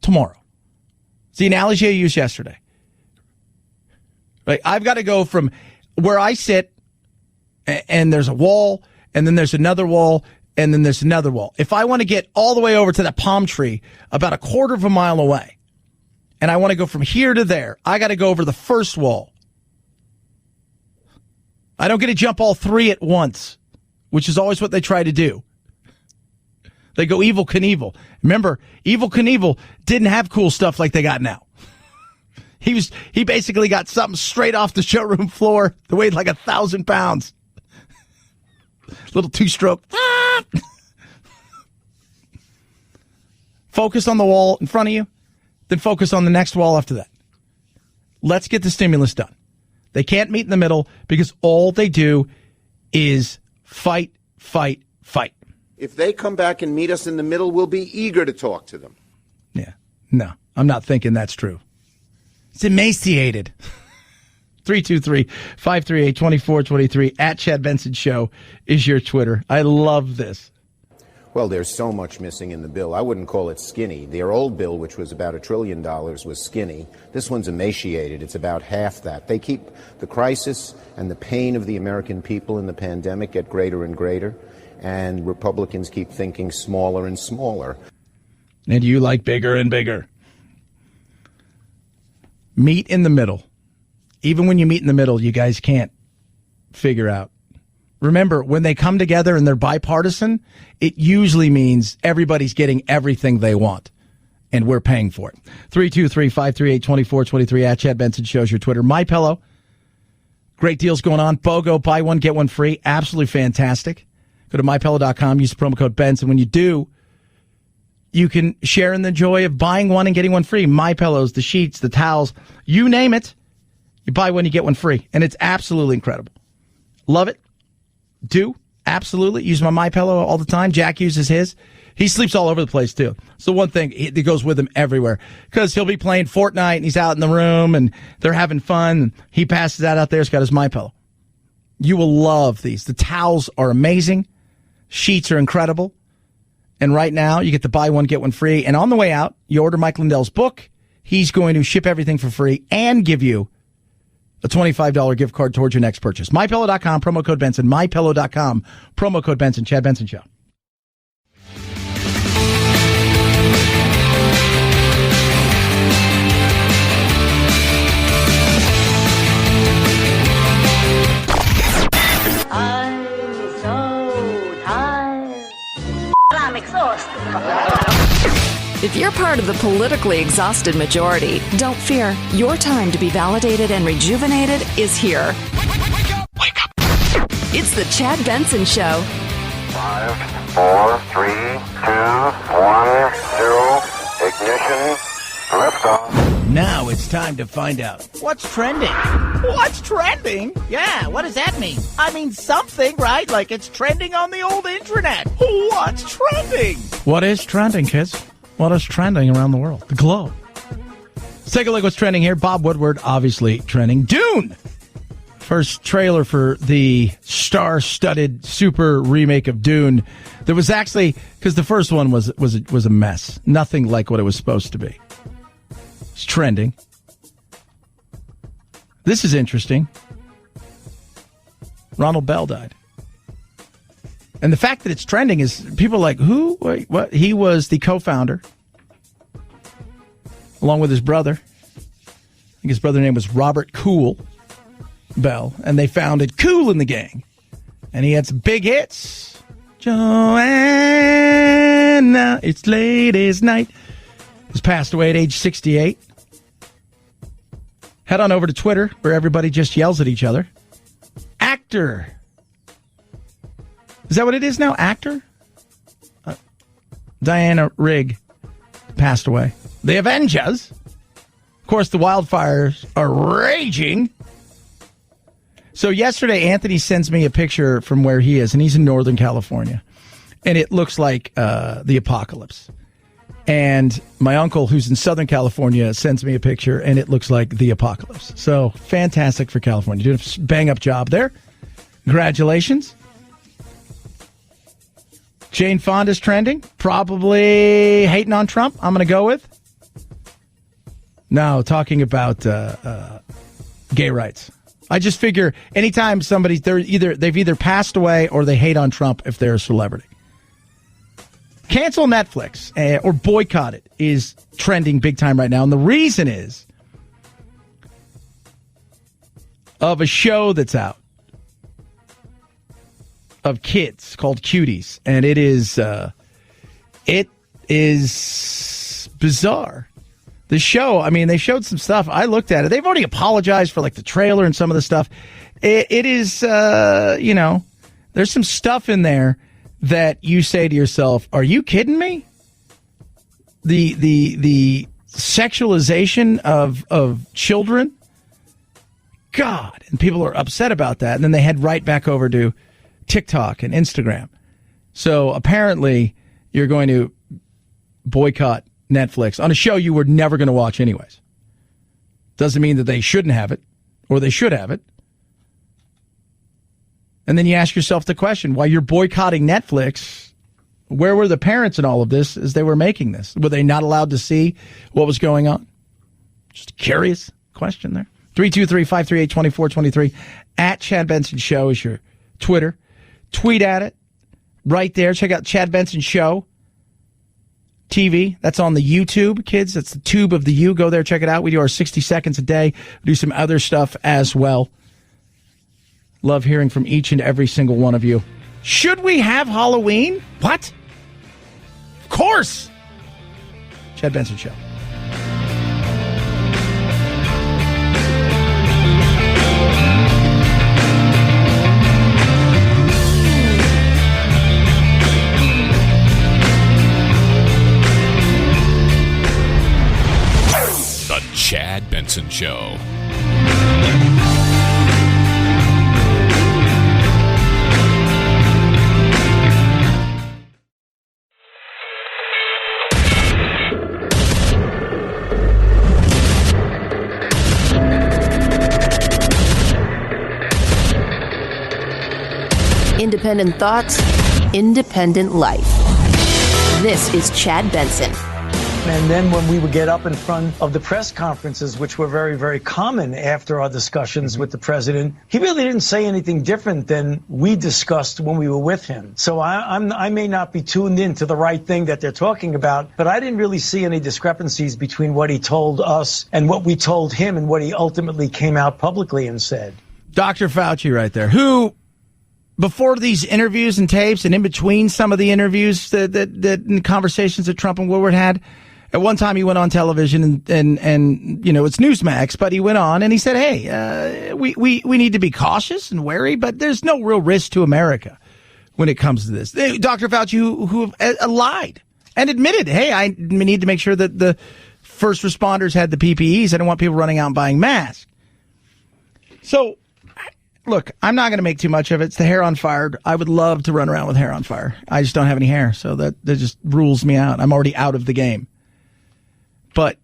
[SPEAKER 4] tomorrow. It's the analogy I used yesterday. Right? I've got to go from where I sit, and there's a wall, and then there's another wall, and then there's another wall. If I want to get all the way over to that palm tree about a quarter of a mile away, and I want to go from here to there, I got to go over the first wall. I don't get to jump all three at once, which is always what they try to do. They go Evel Knievel. Remember, Evel Knievel didn't have cool stuff like they got now. He basically got something straight off the showroom floor that weighed like 1,000 pounds. Little two-stroke. Focus on the wall in front of you, then focus on the next wall after that. Let's get the stimulus done. They can't meet in the middle because all they do is fight, fight, fight.
[SPEAKER 17] If they come back and meet us in the middle, we'll be eager to talk to them.
[SPEAKER 4] Yeah. No, I'm not thinking that's true. It's emaciated. 323-538-2423 at Chad Benson Show is your Twitter. I love this.
[SPEAKER 17] Well, there's so much missing in the bill. I wouldn't call it skinny. Their old bill, which was about $1 trillion, was skinny. This one's emaciated. It's about half that. They keep the crisis and the pain of the American people in the pandemic get greater and greater, and Republicans keep thinking smaller and smaller.
[SPEAKER 4] And you like bigger and bigger. Meet in the middle. Even when you meet in the middle, you guys can't figure out. Remember, when they come together and they're bipartisan, it usually means everybody's getting everything they want, and we're paying for it. 323-538-2423 at Chad Benson Show's your Twitter. MyPillow, great deals going on. BOGO, buy one, get one free. Absolutely fantastic. Go to MyPillow.com, use the promo code Benson. When you do, you can share in the joy of buying one and getting one free. MyPillows, the sheets, the towels, you name it. You buy one, you get one free, and it's absolutely incredible. Love it. Do absolutely use my MyPillow all the time. Jack uses his. He sleeps all over the place too. So one thing that goes with him everywhere, because he'll be playing Fortnite and he's out in the room and they're having fun. And he passes that out there. He's got his MyPillow. You will love these. The towels are amazing. Sheets are incredible. And right now you get the buy one, get one free. And on the way out, you order Mike Lindell's book. He's going to ship everything for free and give you a $25 gift card towards your next purchase. MyPillow.com, promo code Benson. MyPillow.com, promo code Benson. Chad Benson Show.
[SPEAKER 18] If you're part of the politically exhausted majority, don't fear. Your time to be validated and rejuvenated is here. Wake up. It's the Chad Benson Show.
[SPEAKER 19] 5, 4, 3, 2, 1, 0. Ignition. Liftoff.
[SPEAKER 4] Now it's time to find out what's trending. What's trending? Yeah, what does that mean? I mean something, right? Like it's trending on the old internet. What's trending? What is trending, kids? What is trending around the world? The globe. Let's take a look what's trending here. Bob Woodward, obviously trending. Dune! First trailer for the star-studded super remake of Dune. There was actually, because the first one was a mess. Nothing like what it was supposed to be. It's trending. This is interesting. Ronald Bell died. And the fact that it's trending is people are like, who? Wait, what? He was the co-founder, along with his brother. I think his brother's name was Robert Cool Bell. And they founded Kool and the Gang. And he had some big hits. Joanna, it's late as night. He's passed away at age 68. Head on over to Twitter, where everybody just yells at each other. Actor. Is that what it is now? Actor? Diana Rigg passed away. The Avengers. Of course, the wildfires are raging. So yesterday, Anthony sends me a picture from where he is, and he's in Northern California. And it looks like the apocalypse. And my uncle, who's in Southern California, sends me a picture, and it looks like the apocalypse. So fantastic for California. Doing a bang-up job there. Congratulations. Jane Fonda's trending. Probably hating on Trump, I'm going to go with. No, talking about gay rights. I just figure anytime they've either passed away or they hate on Trump if they're a celebrity. Cancel Netflix or boycott it is trending big time right now. And the reason is of a show that's out of kids called Cuties. And it is bizarre. The show, I mean, they showed some stuff. I looked at it. They've already apologized for like the trailer and some of the stuff. It is, there's some stuff in there that you say to yourself, are you kidding me? The sexualization of children? God. And people are upset about that. And then they head right back over to TikTok and Instagram. So apparently you're going to boycott Netflix on a show you were never going to watch anyways. Doesn't mean that they shouldn't have it or they should have it. And then you ask yourself the question, while you're boycotting Netflix, where were the parents in all of this as they were making this? Were they not allowed to see what was going on? Just a curious question there. 323-538-2423. At Chad Benson Show is your Twitter. Tweet at it right there. Check out Chad Benson Show TV. That's on the YouTube, kids. That's the tube of the U. Go there, check it out. We do our 60 seconds a day. We do some other stuff as well. Love hearing from each and every single one of you. Should we have Halloween? What? Of course. Chad Benson Show.
[SPEAKER 9] The Chad Benson Show.
[SPEAKER 1] Independent thoughts, independent life. This is Chad Benson.
[SPEAKER 5] And then when we would get up in front of the press conferences, which were very, very common after our discussions with the president, he really didn't say anything different than we discussed when we were with him. So I may not be tuned in to the right thing that they're talking about, but I didn't really see any discrepancies between what he told us and what we told him and what he ultimately came out publicly and said.
[SPEAKER 4] Dr. Fauci right there, who, before these interviews and tapes and in between some of the interviews that conversations that Trump and Woodward had, At one time, he went on television and you know, it's Newsmax, but he went on and he said, hey, we need to be cautious and wary, but there's no real risk to America when it comes to this. Dr. Fauci, who lied and admitted, hey, I need to make sure that the first responders had the PPEs. I don't want people running out and buying masks. So, look, I'm not going to make too much of it. It's the hair on fire. I would love to run around with hair on fire. I just don't have any hair, so that just rules me out. I'm already out of the game. But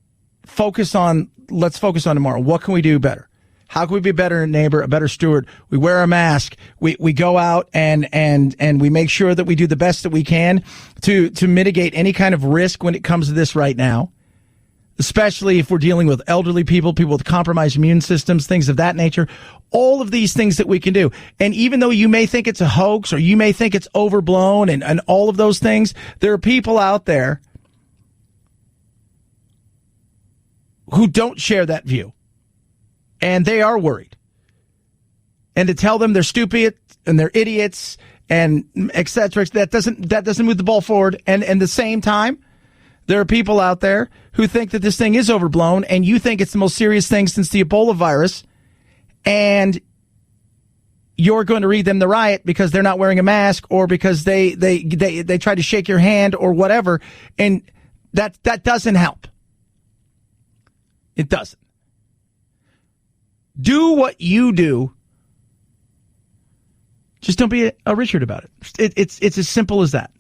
[SPEAKER 4] let's focus on tomorrow. What can we do better? How can we be a better neighbor, a better steward? We wear a mask. We go out and we make sure that we do the best that we can to mitigate any kind of risk when it comes to this right now, especially if we're dealing with elderly people with compromised immune systems, things of that nature. All of these things that we can do. And even though you may think it's a hoax or you may think it's overblown and all of those things, there are people out there who don't share that view. And they are worried. And to tell them they're stupid and they're idiots and et cetera, that doesn't move the ball forward. And at the same time, there are people out there who think that this thing is overblown and you think it's the most serious thing since the Ebola virus. And you're going to read them the riot because they're not wearing a mask or because they try to shake your hand or whatever. And that doesn't help. It doesn't. Do what you do. Just don't be a Richard about it. It's as simple as that.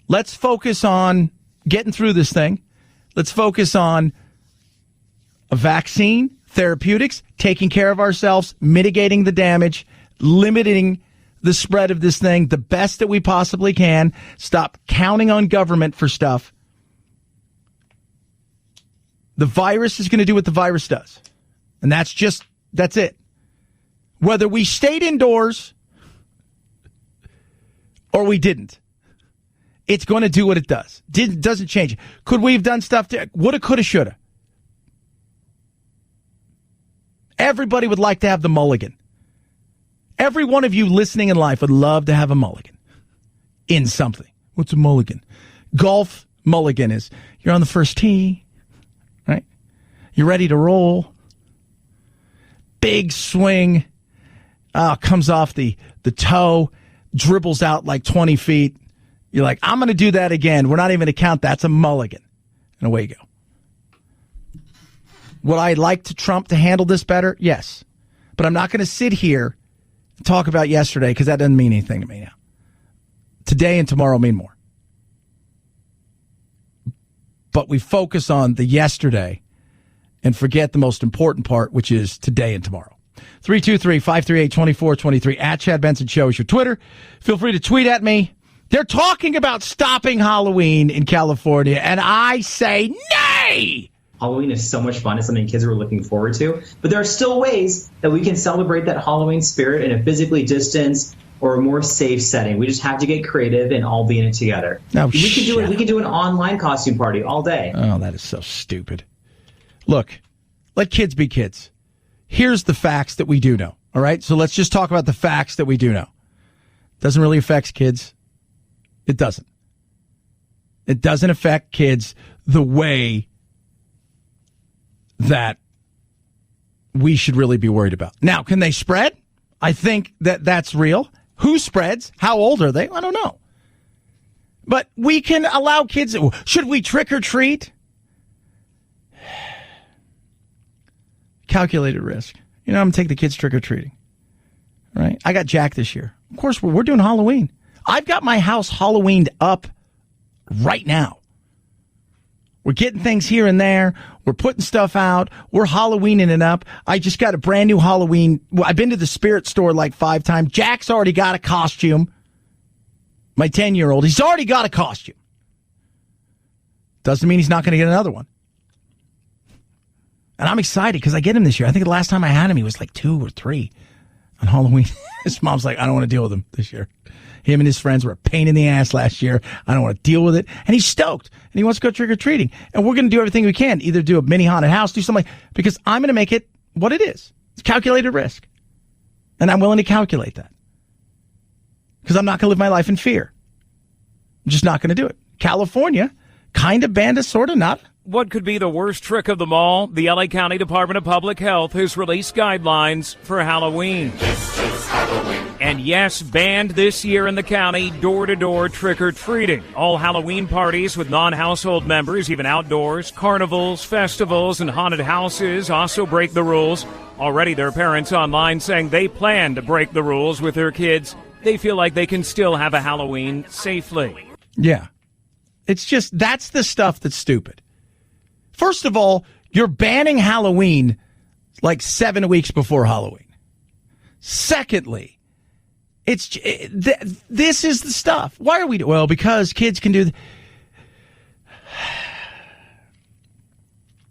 [SPEAKER 4] Let's focus on getting through this thing. Let's focus on a vaccine, therapeutics, taking care of ourselves, mitigating the damage, limiting the spread of this thing the best that we possibly can. Stop counting on government for stuff. The virus is going to do what the virus does. And that's it. Whether we stayed indoors or we didn't, it's going to do what it does. Doesn't change. Could we have done stuff to woulda, coulda, shoulda? Everybody would like to have the mulligan. Every one of you listening in life would love to have a mulligan in something. What's a mulligan? Golf mulligan is you're on the first tee. Right? You're ready to roll. Big swing. Comes off the toe. Dribbles out like 20 feet. You're like, I'm going to do that again. We're not even going to count. That's a mulligan. And away you go. Would I like Trump to handle this better? Yes. But I'm not going to sit here and talk about yesterday because that doesn't mean anything to me now. Today and tomorrow mean more. But we focus on the yesterday and forget the most important part, which is today and tomorrow. 323-538-2423 at Chad Benson Show is your Twitter. Feel free to tweet at me. They're talking about stopping Halloween in California, and I say nay!
[SPEAKER 20] Halloween is so much fun. It's something kids are looking forward to. But there are still ways that we can celebrate that Halloween spirit in a physically distanced or a more safe setting. We just have to get creative and all be in it together.
[SPEAKER 4] No,
[SPEAKER 20] we could do an online costume party all day.
[SPEAKER 4] Oh, that is so stupid. Look, let kids be kids. Here's the facts that we do know. All right? So let's just talk about the facts that we do know. Doesn't really affect kids. It doesn't. It doesn't affect kids the way that we should really be worried about. Now, can they spread? I think that's real. Who spreads? How old are they? I don't know. But we can allow kids. Should we trick or treat? Calculated risk. I'm going to take the kids trick or treating. Right? I got Jack this year. Of course, we're doing Halloween. I've got my house Halloweened up right now. We're getting things here and there. We're putting stuff out. We're Halloweening it up. I just got a brand new Halloween. I've been to the Spirit store like 5 times. Jack's already got a costume. My 10-year-old, he's already got a costume. Doesn't mean he's not going to get another one. And I'm excited because I get him this year. I think the last time I had him, he was like 2 or 3 on Halloween. His mom's like, I don't want to deal with him this year. Him and his friends were a pain in the ass last year. I don't want to deal with it. And he's stoked. And he wants to go trick-or-treating. And we're going to do everything we can. Either do a mini haunted house, do something. Because I'm going to make it what it is. It's calculated risk. And I'm willing to calculate that. Because I'm not going to live my life in fear. I'm just not going to do it. California kind of banned us, sort of not.
[SPEAKER 21] What could be the worst trick of them all? The LA County Department of Public Health has released guidelines for Halloween.
[SPEAKER 9] This is Halloween.
[SPEAKER 21] And yes, banned this year in the county, door-to-door trick-or-treating. All Halloween parties with non-household members, even outdoors, carnivals, festivals, and haunted houses also break the rules. Already there are parents online saying they plan to break the rules with their kids. They feel like they can still have a Halloween safely.
[SPEAKER 4] Yeah. It's just, that's the stuff that's stupid. First of all, you're banning Halloween like 7 weeks before Halloween. Secondly, this is the stuff. Why are we? Well, because kids can do.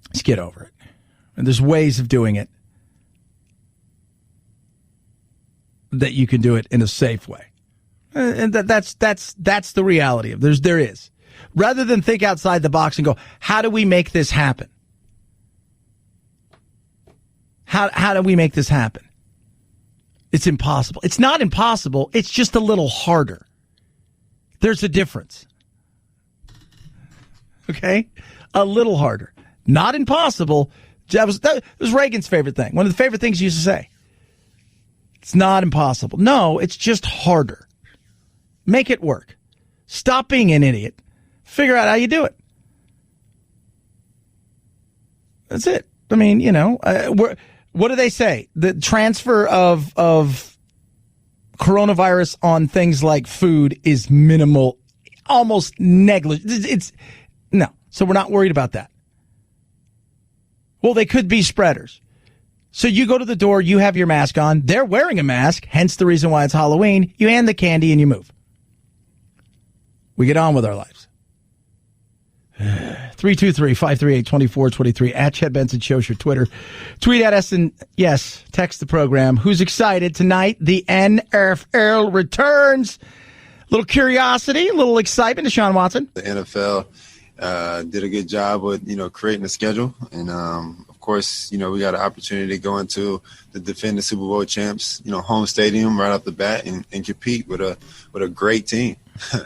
[SPEAKER 4] Let's get over it. And there's ways of doing it that you can do it in a safe way, and that's the reality of there is. Rather than think outside the box and go, how do we make this happen? How do we make this happen? It's impossible. It's not impossible. It's just a little harder. There's a difference. Okay? A little harder. Not impossible. That was Reagan's favorite thing. One of the favorite things he used to say. It's not impossible. No, it's just harder. Make it work. Stop being an idiot. Figure out how you do it. That's it. I mean, what do they say? The transfer of coronavirus on things like food is minimal, almost negligible. No. So we're not worried about that. Well, they could be spreaders. So you go to the door, you have your mask on, they're wearing a mask, hence the reason why it's Halloween. You hand the candy and you move. We get on with our lives. 323-538-2423 at Chad Benson Show's your Twitter. Tweet at us and, yes, text the program. Who's excited tonight? The NFL returns. A little curiosity, a little excitement. Deshaun Watson.
[SPEAKER 22] The NFL did a good job with, creating a schedule. And, of course, we got an opportunity to go into the defending Super Bowl champs, home stadium right off the bat and compete with a great team.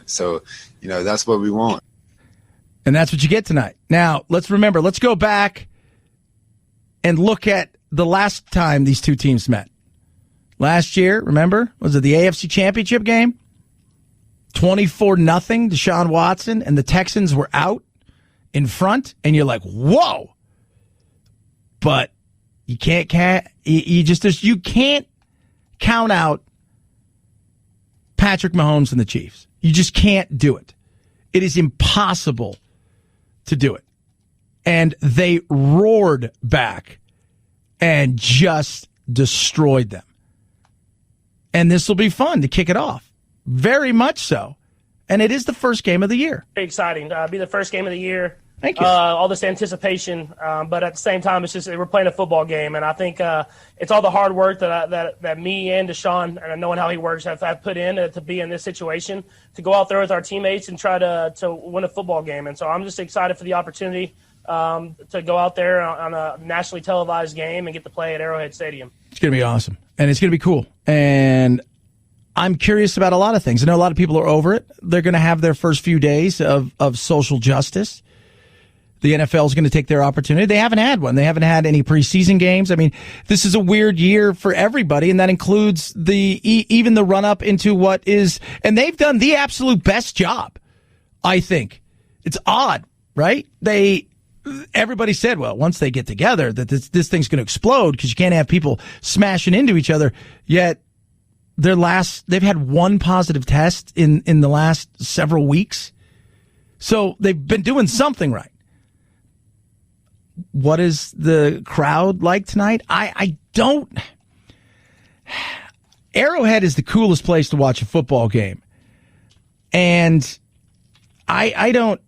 [SPEAKER 22] So, that's what we want.
[SPEAKER 4] And that's what you get tonight. Now, let's go back and look at the last time these two teams met. Last year, remember? Was it the AFC Championship game? 24-0, Deshaun Watson, and the Texans were out in front, and you're like, whoa. But you can't count out Patrick Mahomes and the Chiefs. You just can't do it. It is impossible to do it. And they roared back and just destroyed them. And this will be fun to kick it off. Very much so. And it is the first game of the year.
[SPEAKER 11] Very exciting. Be the first game of the year.
[SPEAKER 4] Thank you.
[SPEAKER 11] All this anticipation, but at the same time, it's just we're playing a football game, and I think it's all the hard work that me and Deshaun, and knowing how he works, have put in to be in this situation, to go out there with our teammates and try to win a football game. And so I'm just excited for the opportunity to go out there on a nationally televised game and get to play at Arrowhead Stadium.
[SPEAKER 4] It's going to be awesome, and it's going to be cool. And I'm curious about a lot of things. I know a lot of people are over it. They're going to have their first few days of social justice. The NFL is going to take their opportunity. They haven't had one. They haven't had any preseason games. I mean, this is a weird year for everybody, and that includes even the run-up into what is, and they've done the absolute best job, I think. It's odd, right? Everybody said, well, once they get together, that this thing's going to explode because you can't have people smashing into each other. Yet they've had one positive test in the last several weeks. So they've been doing something right. What is the crowd like tonight? I don't. Arrowhead is the coolest place to watch a football game. And I don't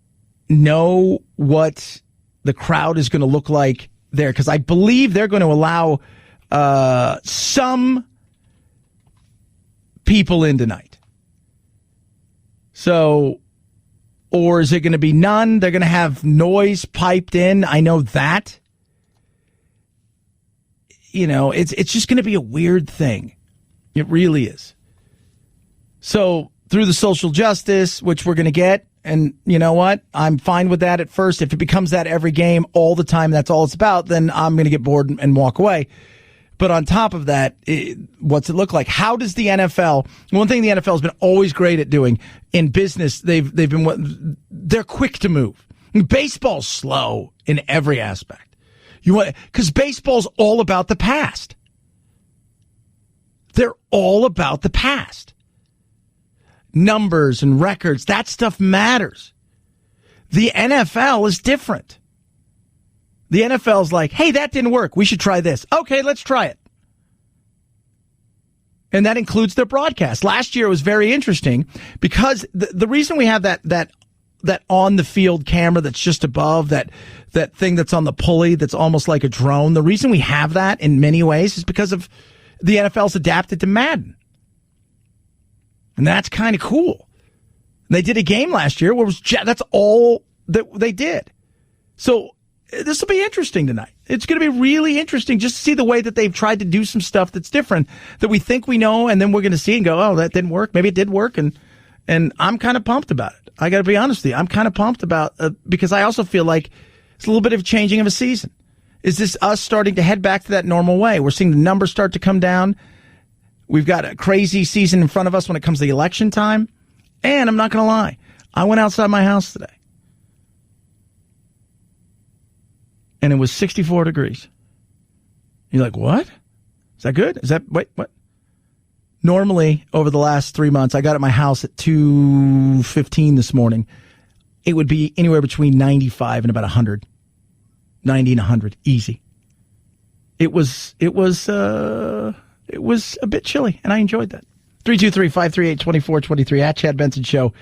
[SPEAKER 4] know what the crowd is going to look like there, because I believe they're going to allow some people in tonight. So, or is it going to be none? They're going to have noise piped in. I know that. It's just going to be a weird thing. It really is. So through the social justice, which we're going to get, And you know what? I'm fine with that at first. If it becomes that every game all the time, that's all it's about, then I'm going to get bored and walk away. But on top of that, what's it look like? How does the NFL, one thing the NFL has been always great at doing in business, they're quick to move. Baseball's slow in every aspect. Because baseball's all about the past. They're all about the past. Numbers and records, that stuff matters. The NFL is different. The NFL's like, hey, that didn't work. We should try this. Okay, let's try it. And that includes their broadcast. Last year was very interesting because the reason we have that on the field camera that's just above that thing that's on the pulley that's almost like a drone. The reason we have that in many ways is because of the NFL's adapted to Madden. And that's kind of cool. They did a game last year where that's all that they did. So this will be interesting tonight. It's going to be really interesting just to see the way that they've tried to do some stuff that's different that we think we know, and then we're going to see and go, oh, that didn't work. Maybe it did work, and I'm kind of pumped about it. I got to be honest with you. I'm kind of pumped about because I also feel like it's a little bit of changing of a season. Is this us starting to head back to that normal way? We're seeing the numbers start to come down. We've got a crazy season in front of us when it comes to the election time. And I'm not going to lie. I went outside my house today. And it was 64 degrees. You're like, what? Is that good? Wait, what? Normally, over the last 3 months, I got at my house at 2:15 this morning. It would be anywhere between 95 and about 100. 90 and 100. Easy. It was a bit chilly, and I enjoyed that. 323-538-2423 at Chad Benson Show.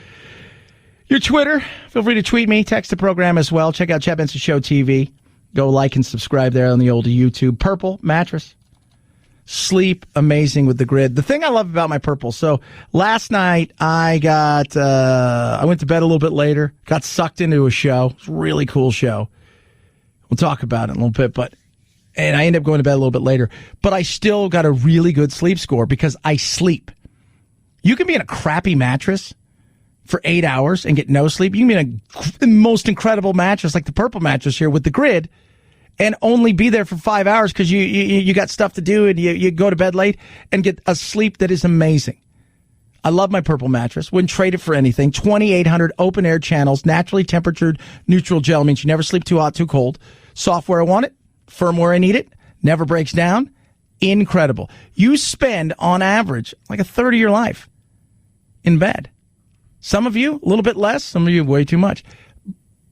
[SPEAKER 4] Your Twitter, feel free to tweet me, text the program as well. Check out Chad Benson Show TV. Go like and subscribe there on the old YouTube. Purple mattress. Sleep amazing with the grid. The thing I love about my Purple, so last night I went to bed a little bit later, got sucked into a show. It's a really cool show. We'll talk about it in a little bit, and I ended up going to bed a little bit later, but I still got a really good sleep score because I sleep. You can be in a crappy mattress for 8 hours and get no sleep. You can be in the most incredible mattress, like the Purple mattress here with the grid, and only be there for 5 hours because you got stuff to do and you go to bed late and get a sleep that is amazing. I love my Purple mattress. Wouldn't trade it for anything. 2,800 open air channels, naturally temperatured neutral gel means you never sleep too hot, too cold. Software I want it, firmware I need it, never breaks down. Incredible. You spend, on average, like a third of your life in bed. Some of you, a little bit less. Some of you, way too much.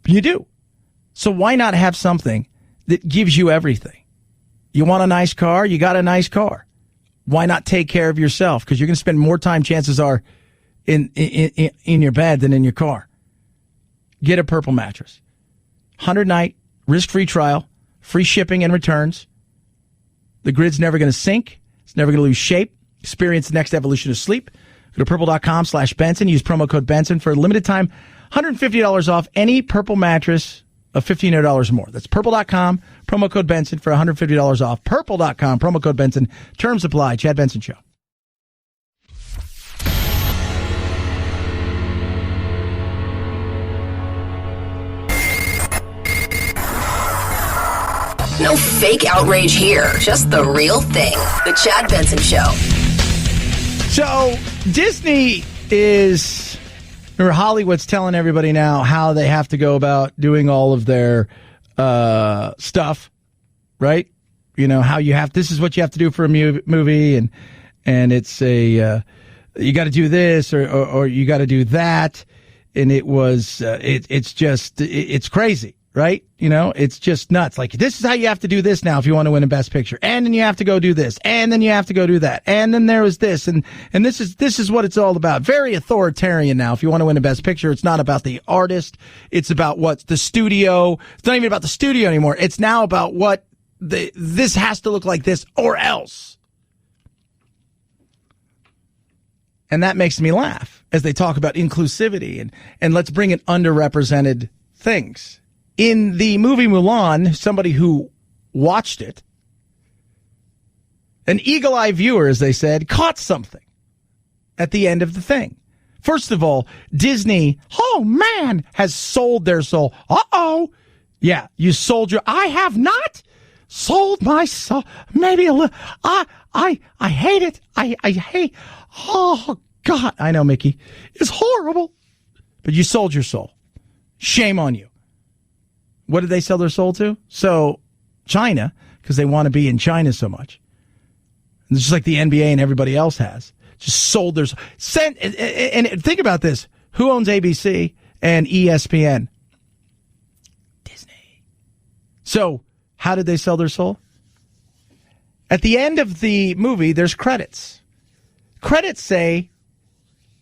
[SPEAKER 4] You do. So why not have something that gives you everything? You want a nice car? You got a nice car. Why not take care of yourself? Because you're going to spend more time, chances are, in your bed than in your car. Get a Purple mattress. 100-night, risk-free trial, free shipping and returns. The grid's never going to sink. It's never going to lose shape. Experience the next evolution of sleep. Go to purple.com/Benson. Use promo code Benson for a limited time. $150 off any Purple mattress of $1,500 or more. That's purple.com, promo code Benson for $150 off. Purple.com, promo code Benson. Terms apply. Chad Benson Show.
[SPEAKER 1] No fake outrage here, just the real thing. The Chad Benson Show.
[SPEAKER 4] So, Disney or Hollywood's telling everybody now how they have to go about doing all of their stuff, right? You know, how this is what you have to do for a movie, and it's you got to do this or you got to do that, and it's crazy. Right? You know, it's just nuts. Like, this is how you have to do this now if you want to win a Best Picture. And then you have to go do this. And then you have to go do that. And then there was this. And this is what it's all about. Very authoritarian now. If you want to win a Best Picture, it's not about the artist. It's about what the studio. It's not even about the studio anymore. It's now about what this has to look like this or else. And that makes me laugh as they talk about inclusivity and let's bring in underrepresented things. In the movie Mulan, somebody who watched it, an eagle-eye viewer, as they said, caught something at the end of the thing. First of all, Disney, oh man, has sold their soul. Uh-oh. Yeah, you sold I have not sold my soul. Maybe a little. I hate it. I hate. Oh, God. I know, Mickey. It's horrible. But you sold your soul. Shame on you. What did they sell their soul to? So, China, because they want to be in China so much. And just like the NBA and everybody else has. Just sold their soul. And think about this. Who owns ABC and ESPN? Disney. So, how did they sell their soul? At the end of the movie, there's credits. Credits say,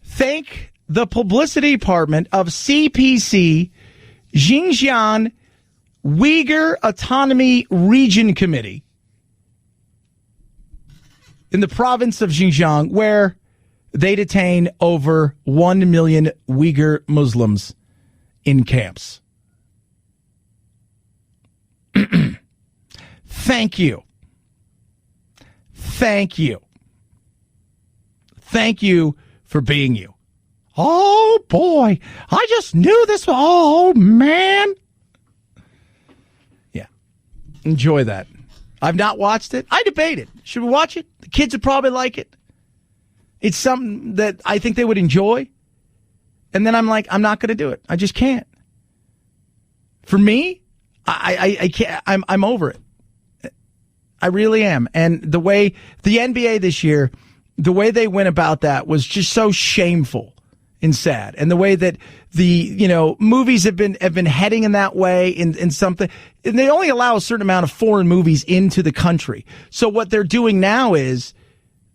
[SPEAKER 4] thank the publicity department of CPC, Xinjiang Uyghur Autonomy Region Committee in the province of Xinjiang, where they detain over 1 million Uyghur Muslims in camps. Thank you. Thank you. Thank you for being you. Oh, boy. I just knew this. Oh, man. Yeah. Enjoy that. I've not watched it. I debate it. Should we watch it? The kids would probably like it. It's something that I think they would enjoy. And then I'm like, I'm not going to do it. I just can't. For me, I can't. I'm over it. I really am. And the way the NBA this year, the way they went about that was just so shameful and sad. And the way that the, movies have been heading in that way in something, and they only allow a certain amount of foreign movies into the country. So what they're doing now is,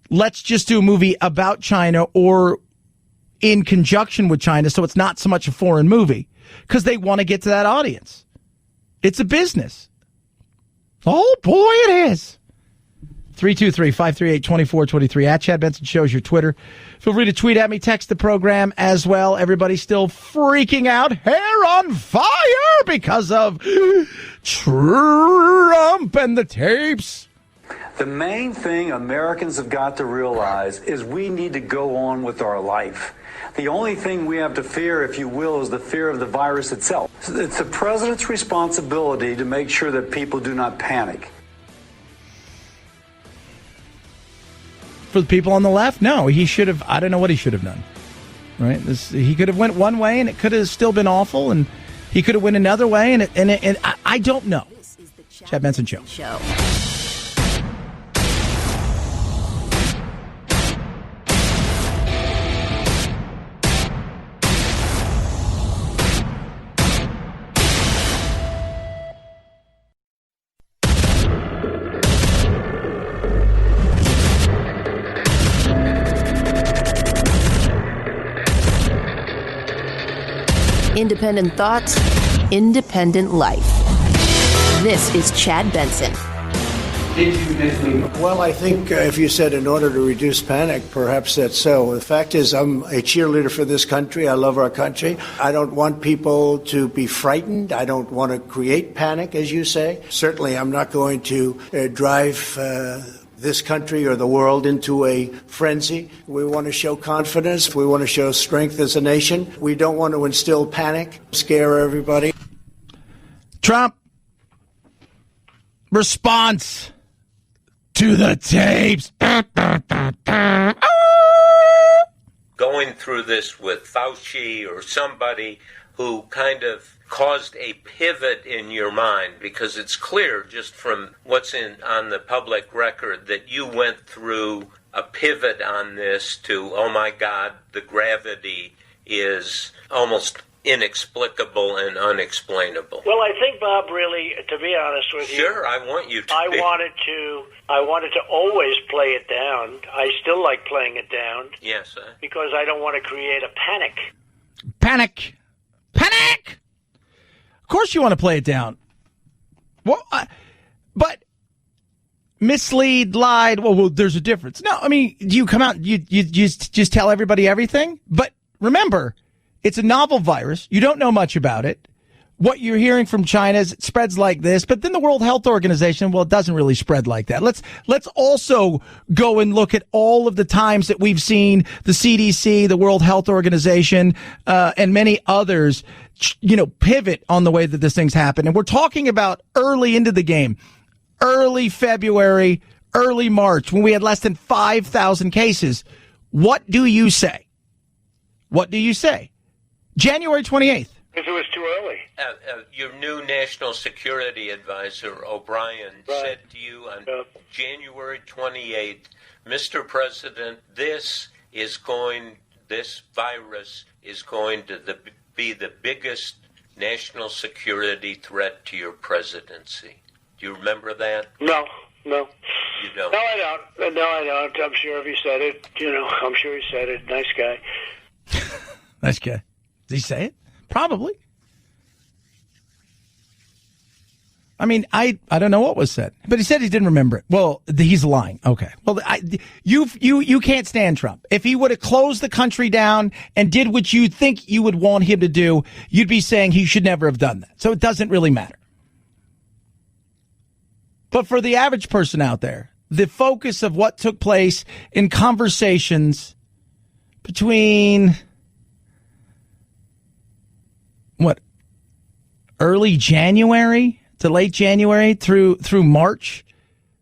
[SPEAKER 4] let's just do a movie about China or in conjunction with China. So it's not so much a foreign movie because they want to get to that audience. It's a business. Oh, boy, it is. 323-538-2423. At Chad Benson Show's your Twitter. Feel free to tweet at me, text the program as well. Everybody's still freaking out. Hair on fire because of Trump and the tapes.
[SPEAKER 6] The main thing Americans have got to realize is we need to go on with our life. The only thing we have to fear, if you will, is the fear of the virus itself. It's the president's responsibility to make sure that people do not panic.
[SPEAKER 4] For the people on the left, no, he should have. I don't know what he should have done. Right? He could have went one way, and it could have still been awful, and he could have went another way, and I don't know.
[SPEAKER 1] This is the
[SPEAKER 4] Chad Benson Show.
[SPEAKER 1] Independent thoughts, independent life. This is Chad Benson.
[SPEAKER 10] Did you mentally?
[SPEAKER 7] Well, I think if you said in order to reduce panic, perhaps that's so. The fact is, I'm a cheerleader for this country. I love our country. I don't want people to be frightened. I don't want to create panic, as you say. Certainly, I'm not going to drive this country or the world into a frenzy. We want to show confidence. We want to show strength as a nation. We don't want to instill panic, scare everybody.
[SPEAKER 4] Trump, response to the tapes.
[SPEAKER 2] Going through this with Fauci or somebody who kind of caused a pivot in your mind, because it's clear just from what's on the public record that you went through a pivot on this to, oh my God, the gravity is almost inexplicable and unexplainable.
[SPEAKER 3] Well, I think, Bob, really, to be honest with you,
[SPEAKER 2] sure, I want you to.
[SPEAKER 3] I wanted to always play it down. I still like playing it down.
[SPEAKER 2] Yes,
[SPEAKER 3] because I don't want to create a panic.
[SPEAKER 4] Panic. Of course you want to play it down. Well, but mislead, lied. Well, there's a difference. No, I mean, do you come out, you just tell everybody everything? But remember, it's a novel virus. You don't know much about it. what you're hearing from China is it spreads like this, but then the World Health Organization, well, it doesn't really spread like that. Let's also go and look at all of the times that we've seen the CDC, the World Health Organization, and many others, pivot on the way that this thing's happened. And we're talking about early into the game, early February, early March, when we had less than 5,000 cases. What do you say? What do you say? January 28th.
[SPEAKER 3] If it was too early.
[SPEAKER 2] Your new national security advisor, O'Brien, said to you on January 28th, Mr. President, this virus is going to be the biggest national security threat to your presidency. Do you remember that?
[SPEAKER 3] No.
[SPEAKER 2] You don't?
[SPEAKER 3] No, I don't. I'm sure if he said it, I'm sure he said it. Nice guy.
[SPEAKER 4] Nice guy. Did he say it? Probably. I mean, I don't know what was said, but he said he didn't remember it. Well, he's lying. Okay. Well, you can't stand Trump. If he would have closed the country down and did what you think you would want him to do, you'd be saying he should never have done that. So it doesn't really matter. But for the average person out there, the focus of what took place in conversations between early January to late January through March,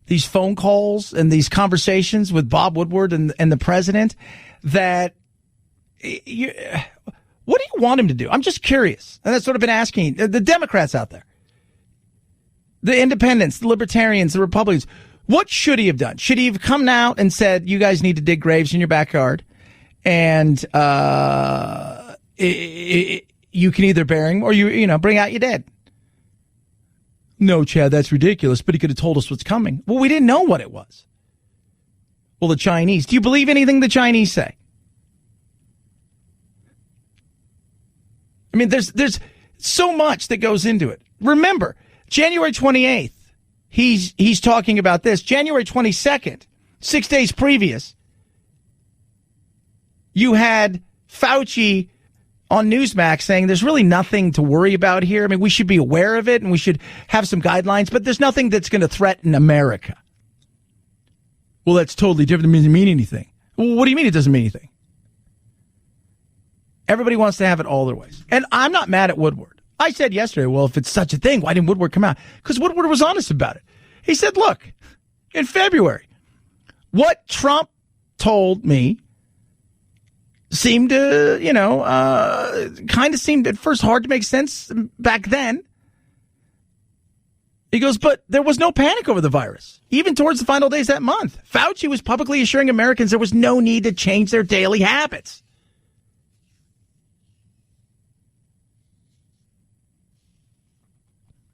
[SPEAKER 4] these phone calls and these conversations with Bob Woodward and the president, that what do you want him to do? I'm just curious. And that's what I've been asking the Democrats out there, the independents, the libertarians, the Republicans. What should he have done? Should he have come out and said, you guys need to dig graves in your backyard, and you can either bury him or you bring out your dead? No, Chad, that's ridiculous, but he could have told us what's coming. Well, we didn't know what it was. Well, the Chinese. Do you believe anything the Chinese say? I mean, there's so much that goes into it. Remember, January 28th, he's talking about this. January 22nd, 6 days previous, you had Fauci on Newsmax saying there's really nothing to worry about here. I mean, we should be aware of it and we should have some guidelines, but there's nothing that's going to threaten America. Well, that's totally different. It doesn't mean anything. Well, what do you mean it doesn't mean anything? Everybody wants to have it all their ways. And I'm not mad at Woodward. I said yesterday, well, if it's such a thing, why didn't Woodward come out? Because Woodward was honest about it. He said, look, in February, what Trump told me seemed to, kind of seemed at first hard to make sense back then. He goes, but there was no panic over the virus, even towards the final days that month. Fauci was publicly assuring Americans there was no need to change their daily habits.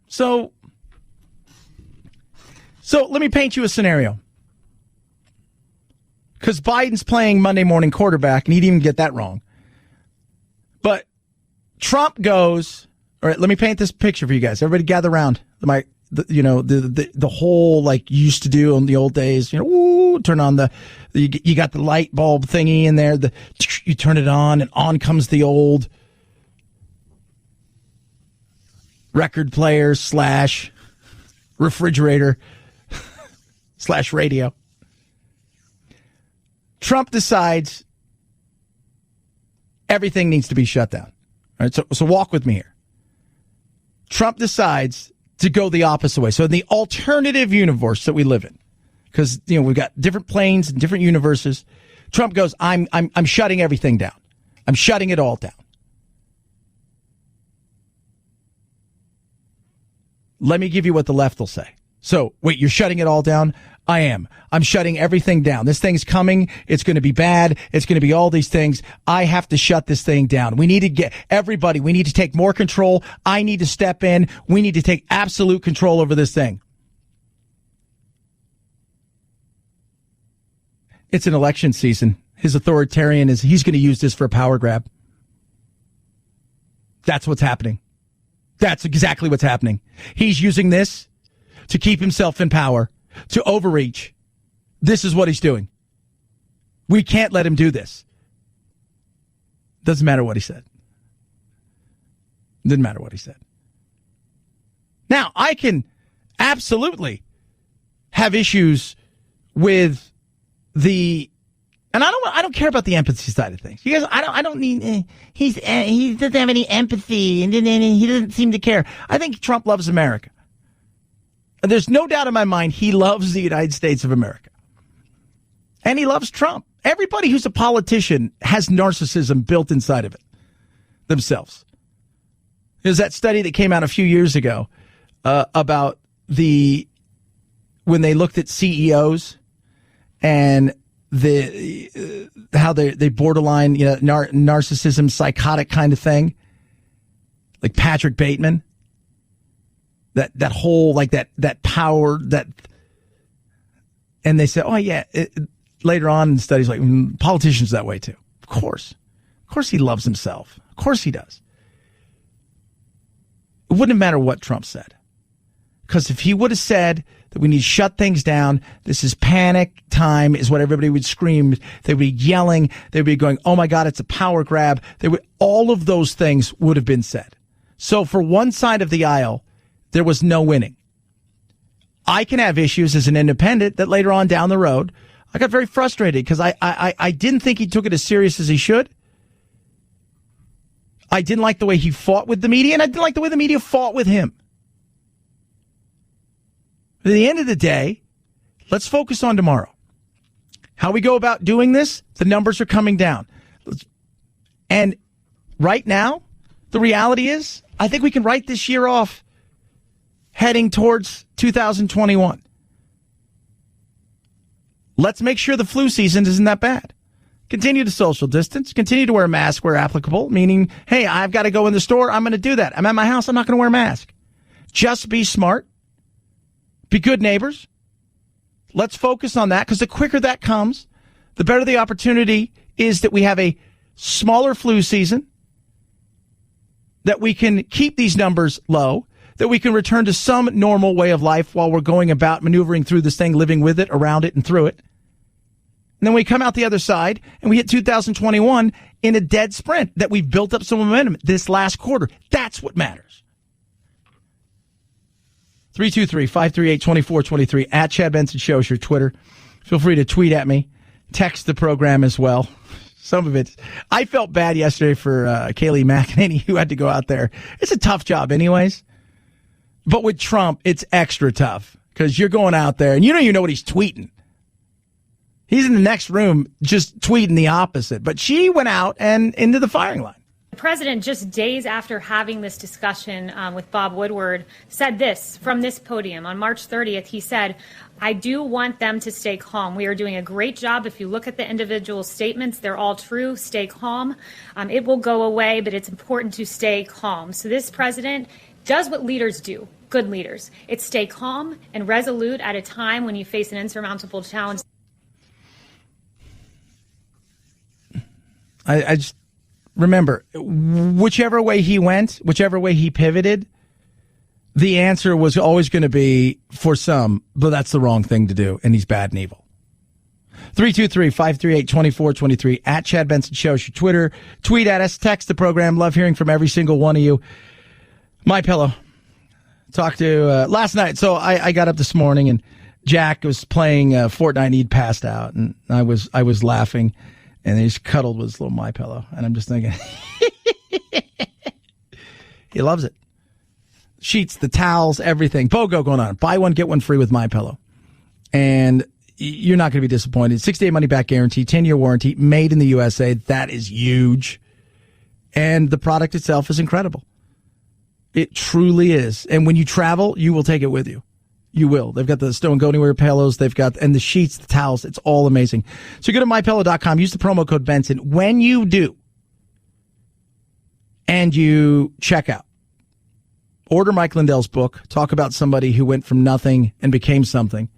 [SPEAKER 4] So let me paint you a scenario. Because Biden's playing Monday morning quarterback, and he didn't even get that wrong. But Trump goes, all right, let me paint this picture for you guys. Everybody gather around. The whole, like you used to do in the old days, turn on you got the light bulb thingy in there. You turn it on, and on comes the old record player / refrigerator / radio. Trump decides everything needs to be shut down. All right, so walk with me here. Trump decides to go the opposite way. So in the alternative universe that we live in, because we've got different planes and different universes, Trump goes, I'm shutting everything down. I'm shutting it all down. Let me give you what the left will say. So, wait, you're shutting it all down? I am. I'm shutting everything down. This thing's coming. It's going to be bad. It's going to be all these things. I have to shut this thing down. We need to we need to take more control. I need to step in. We need to take absolute control over this thing. It's an election season. His authoritarian he's going to use this for a power grab. That's what's happening. That's exactly what's happening. He's using this to keep himself in power, to overreach. This is what he's doing. We can't let him do this. Doesn't matter what he said. Didn't matter what he said. Now, I can absolutely have issues with the, and I don't care about the empathy side of things. You guys, I don't need, he doesn't have any empathy and he doesn't seem to care. I think Trump loves America. There's no doubt in my mind he loves the United States of America. And he loves Trump. Everybody who's a politician has narcissism built inside of it themselves. There's that study that came out a few years ago about when they looked at CEOs and how they borderline, narcissism, psychotic kind of thing, like Patrick Bateman. That whole, like that power, and they said, oh yeah, later on in studies, like politicians that way too. Of course he loves himself. Of course he does. It wouldn't matter what Trump said. Because if he would have said that we need to shut things down, this is panic time, is what everybody would scream. They would be yelling. They would be going, oh my God, it's a power grab. All of those things would have been said. So for one side of the aisle, there was no winning. I can have issues as an independent that later on down the road, I got very frustrated because I didn't think he took it as serious as he should. I didn't like the way he fought with the media, and I didn't like the way the media fought with him. At the end of the day, let's focus on tomorrow. How we go about doing this, the numbers are coming down. And right now, the reality is, I think we can write this year off heading towards 2021. Let's make sure the flu season isn't that bad. Continue to social distance. Continue to wear a mask where applicable, meaning, hey, I've got to go in the store. I'm going to do that. I'm at my house. I'm not going to wear a mask. Just be smart. Be good neighbors. Let's focus on that because the quicker that comes, the better the opportunity is that we have a smaller flu season, that we can keep these numbers low, that we can return to some normal way of life while we're going about maneuvering through this thing, living with it, around it, and through it. And then we come out the other side and we hit 2021 in a dead sprint that we've built up some momentum this last quarter. That's what matters. 323-538-2423 at Chad Benson Show is your Twitter. Feel free to tweet at me. Text the program as well. Some of it. I felt bad yesterday for Kayleigh McEnany, who had to go out there. It's a tough job anyways. But with Trump, it's extra tough because you're going out there and you don't even know what he's tweeting. He's in the next room just tweeting the opposite. But she went out and into the firing line.
[SPEAKER 12] The president, just days after having this discussion with Bob Woodward, said this from this podium. On March 30th, he said, I do want them to stay calm. We are doing a great job. If you look at the individual statements, they're all true. Stay calm. It will go away, but it's important to stay calm. So this president does what leaders do, good leaders. It's stay calm and resolute at a time when you face an insurmountable challenge.
[SPEAKER 4] I just remember, whichever way he went, whichever way he pivoted, the answer was always going to be, for some, but that's the wrong thing to do, and he's bad and evil. 323-538-2423 at Chad Benson Show is your Twitter. Tweet at us, text the program. Love hearing from every single one of you. MyPillow. Talked to last night. So I got up this morning and Jack was playing Fortnite. He'd passed out, and I was laughing, and he just cuddled with his little MyPillow, and I'm just thinking, he loves it. Sheets, the towels, everything. BOGO going on. Buy one, get one free with MyPillow. And you're not going to be disappointed. 6-day money-back guarantee, 10-year warranty, made in the USA. That is huge. And the product itself is incredible. It truly is. And when you travel, you will take it with you. You will. They've got the Don't Go Anywhere pillows. They've got, and the sheets, the towels. It's all amazing. So go to MyPillow.com. Use the promo code Benson. When you do, and you check out, order Mike Lindell's book. Talk about somebody who went from nothing and became something.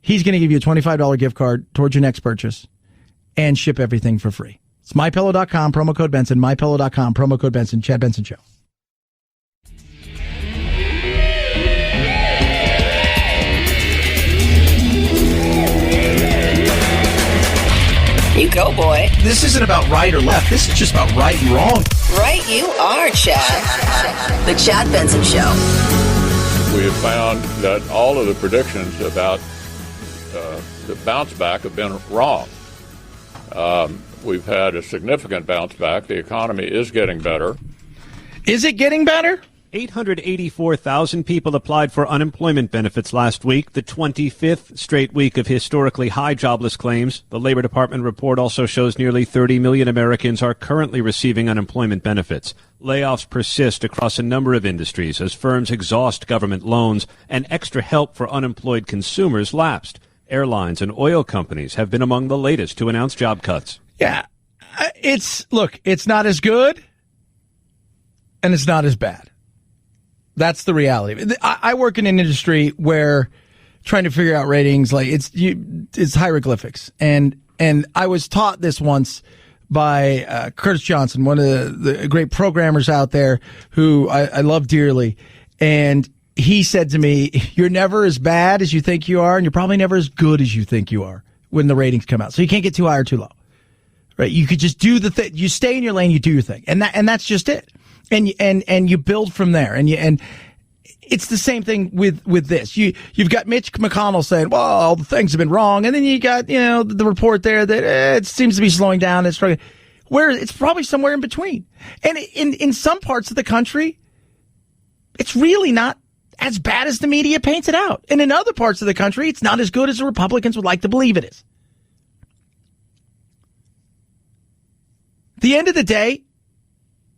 [SPEAKER 4] He's going to give you a $25 gift card towards your next purchase and ship everything for free. It's MyPillow.com, promo code Benson. MyPillow.com, promo code Benson. Chad Benson Show.
[SPEAKER 13] You
[SPEAKER 1] go, boy.
[SPEAKER 4] This isn't about right or left. This is just about right and wrong.
[SPEAKER 1] Right you are, Chad. The Chad Benson Show.
[SPEAKER 16] We have found that all of the predictions about the bounce back have been wrong. We've had a significant bounce back. The economy is getting better.
[SPEAKER 4] Is it getting better?
[SPEAKER 8] 884,000 people applied for unemployment benefits last week, the 25th straight week of historically high jobless claims. The Labor Department report also shows nearly 30 million Americans are currently receiving unemployment benefits. Layoffs persist across a number of industries as firms exhaust government loans and extra help for unemployed consumers lapsed. Airlines and oil companies have been among the latest to announce job cuts.
[SPEAKER 4] Yeah, it's not as good and it's not as bad. That's the reality. I work in an industry where trying to figure out ratings, like it's hieroglyphics. And I was taught this once by Curtis Johnson, one of the great programmers out there who I love dearly. And he said to me, you're never as bad as you think you are, and you're probably never as good as you think you are when the ratings come out. So you can't get too high or too low. Right? You could just do the thing. You stay in your lane, you do your thing. And that's just it. And you build from there. And it's the same thing with this. You've got Mitch McConnell saying, well, all the things have been wrong. And then you got, the report there that it seems to be slowing down. It's struggling. Where it's probably somewhere in between. And in some parts of the country, it's really not as bad as the media paints it out. And in other parts of the country, it's not as good as the Republicans would like to believe it is. At the end of the day,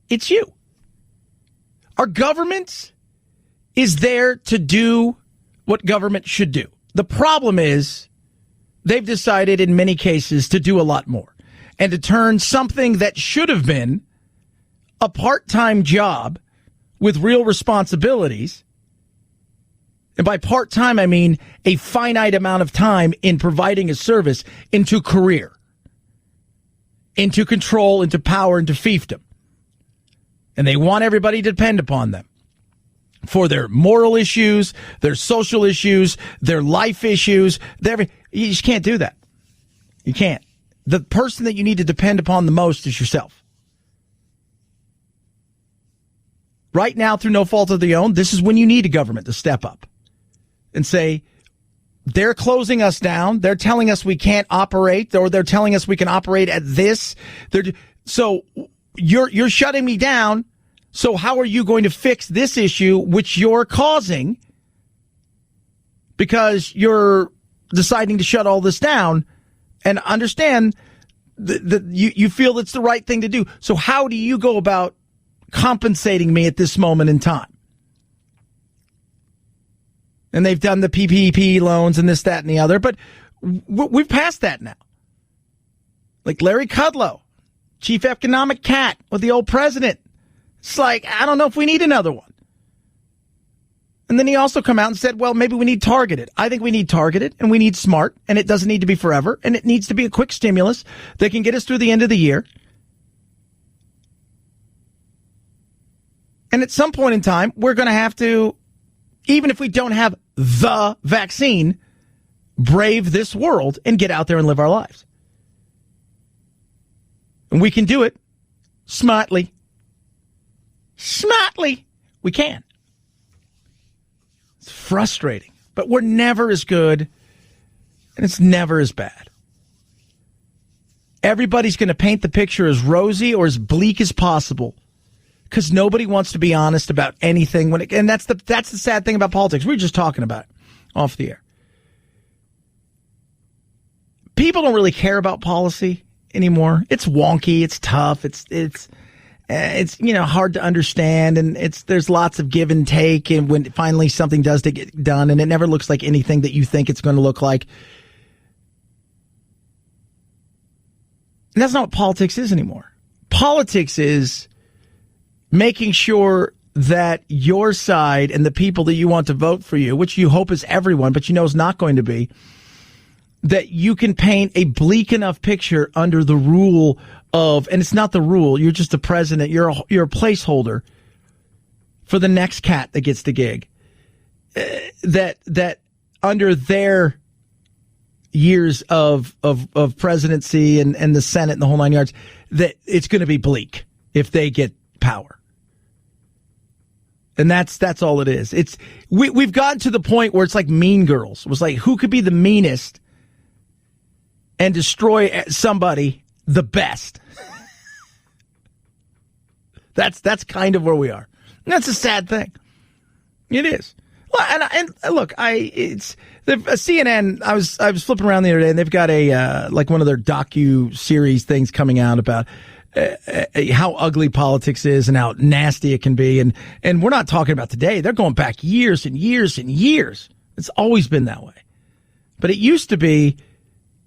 [SPEAKER 4] it's you. Our government is there to do what government should do. The problem is they've decided in many cases to do a lot more and to turn something that should have been a part-time job with real responsibilities. And by part-time, I mean a finite amount of time in providing a service into career, into control, into power, into fiefdom. And they want everybody to depend upon them for their moral issues, their social issues, their life issues. You just can't do that. You can't. The person that you need to depend upon the most is yourself. Right now, through no fault of their own, this is when you need a government to step up and say, they're closing us down. They're telling us we can't operate, or they're telling us we can operate at this. So you're shutting me down. So how are you going to fix this issue, which you're causing because you're deciding to shut all this down? And understand that you feel it's the right thing to do. So how do you go about compensating me at this moment in time? And they've done the PPP loans and this, that, and the other, but we've passed that now. Like Larry Kudlow, chief economic cat with the old president. It's like, I don't know if we need another one. And then he also come out and said, well, maybe we need targeted. I think we need targeted and we need smart, and it doesn't need to be forever, and it needs to be a quick stimulus that can get us through the end of the year. And at some point in time, we're going to have to, even if we don't have the vaccine, brave this world and get out there and live our lives. And we can do it smartly. Smartly. We can. It's frustrating, but we're never as good and it's never as bad. Everybody's going to paint the picture as rosy or as bleak as possible because nobody wants to be honest about anything. And that's the sad thing about politics. We were just talking about it off the air. People don't really care about policy anymore. It's wonky. It's tough. It's hard to understand, and there's lots of give and take, and when finally something does get done, and it never looks like anything that you think it's going to look like. And that's not what politics is anymore. Politics is making sure that your side and the people that you want to vote for you, which you hope is everyone, but you know is not going to be, that you can paint a bleak enough picture under the rule of, and it's not the rule, you're just the president, you're a placeholder for the next cat that gets the gig, that under their years of presidency and the Senate and the whole 9 yards, that it's going to be bleak if they get power. And that's all it is. We've gotten to the point where it's like Mean Girls. It was like, who could be the meanest and destroy somebody the best? That's kind of where we are. And that's a sad thing. It is. Well, and look, CNN. I was flipping around the other day, and they've got a like one of their docu-series things coming out about how ugly politics is and how nasty it can be. And we're not talking about today. They're going back years and years and years. It's always been that way. But it used to be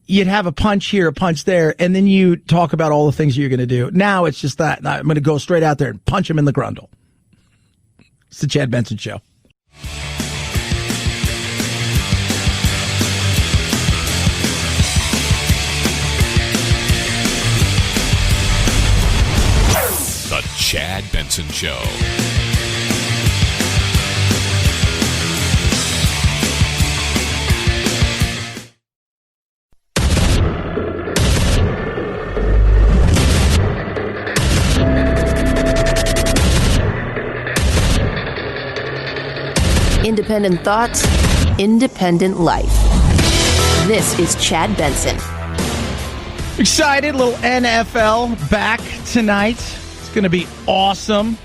[SPEAKER 4] you'd have a punch here, a punch there, and then you talk about all the things you're going to do. Now it's just that. I'm going to go straight out there and punch him in the grundle. It's the Chad Benson Show.
[SPEAKER 9] The Chad Benson Show.
[SPEAKER 1] Independent thoughts, independent life. This is Chad Benson.
[SPEAKER 4] Excited, little NFL back tonight. It's going to be awesome.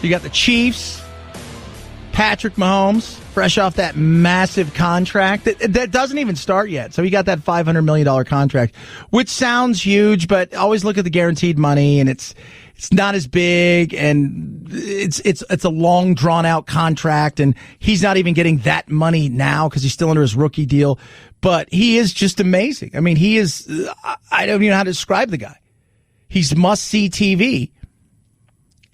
[SPEAKER 4] You got the Chiefs, Patrick Mahomes, fresh off that massive contract that doesn't even start yet. So he got that $500 million contract, which sounds huge, but always look at the guaranteed money, and it's not as big, and it's a long drawn out contract, and he's not even getting that money now because he's still under his rookie deal. But he is just amazing. I mean, he is. I don't even know how to describe the guy. He's must see TV.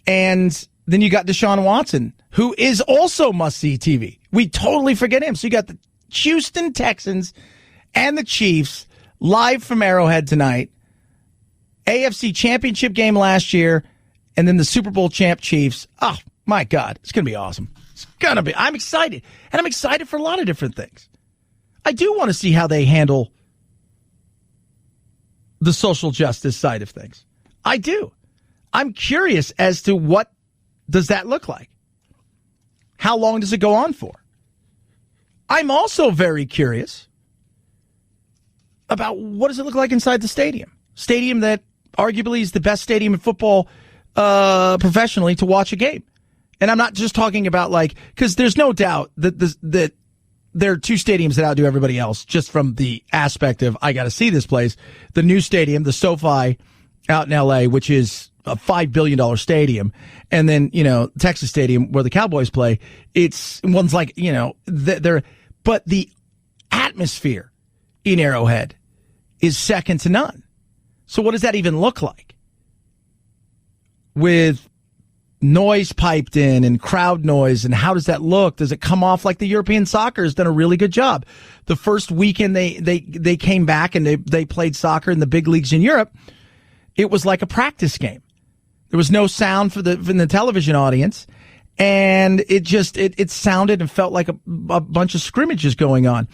[SPEAKER 4] And then you got Deshaun Watson, who is also must see TV. We totally forget him. So you got the Houston Texans and the Chiefs live from Arrowhead tonight. AFC Championship game last year, and then the Super Bowl champ Chiefs. Oh, my God. It's going to be awesome. It's going to be. I'm excited. And I'm excited for a lot of different things. I do want to see how they handle the social justice side of things. I do. I'm curious as to what does that look like? How long does it go on for? I'm also very curious about what does it look like inside the stadium. Stadium that arguably is the best stadium in football professionally to watch a game. And I'm not just talking about because there's no doubt that there are two stadiums that outdo everybody else just from the aspect of I got to see this place. The new stadium, the SoFi out in L.A., which is a $5 billion stadium. And then, Texas Stadium where the Cowboys play. One's but the atmosphere in Arrowhead is second to none. So what does that even look like? With noise piped in and crowd noise, and how does that look? Does it come off like the European soccer has done a really good job? The first weekend they came back and they played soccer in the big leagues in Europe, it was like a practice game. There was no sound from the television audience, and it sounded and felt like a bunch of scrimmages going on.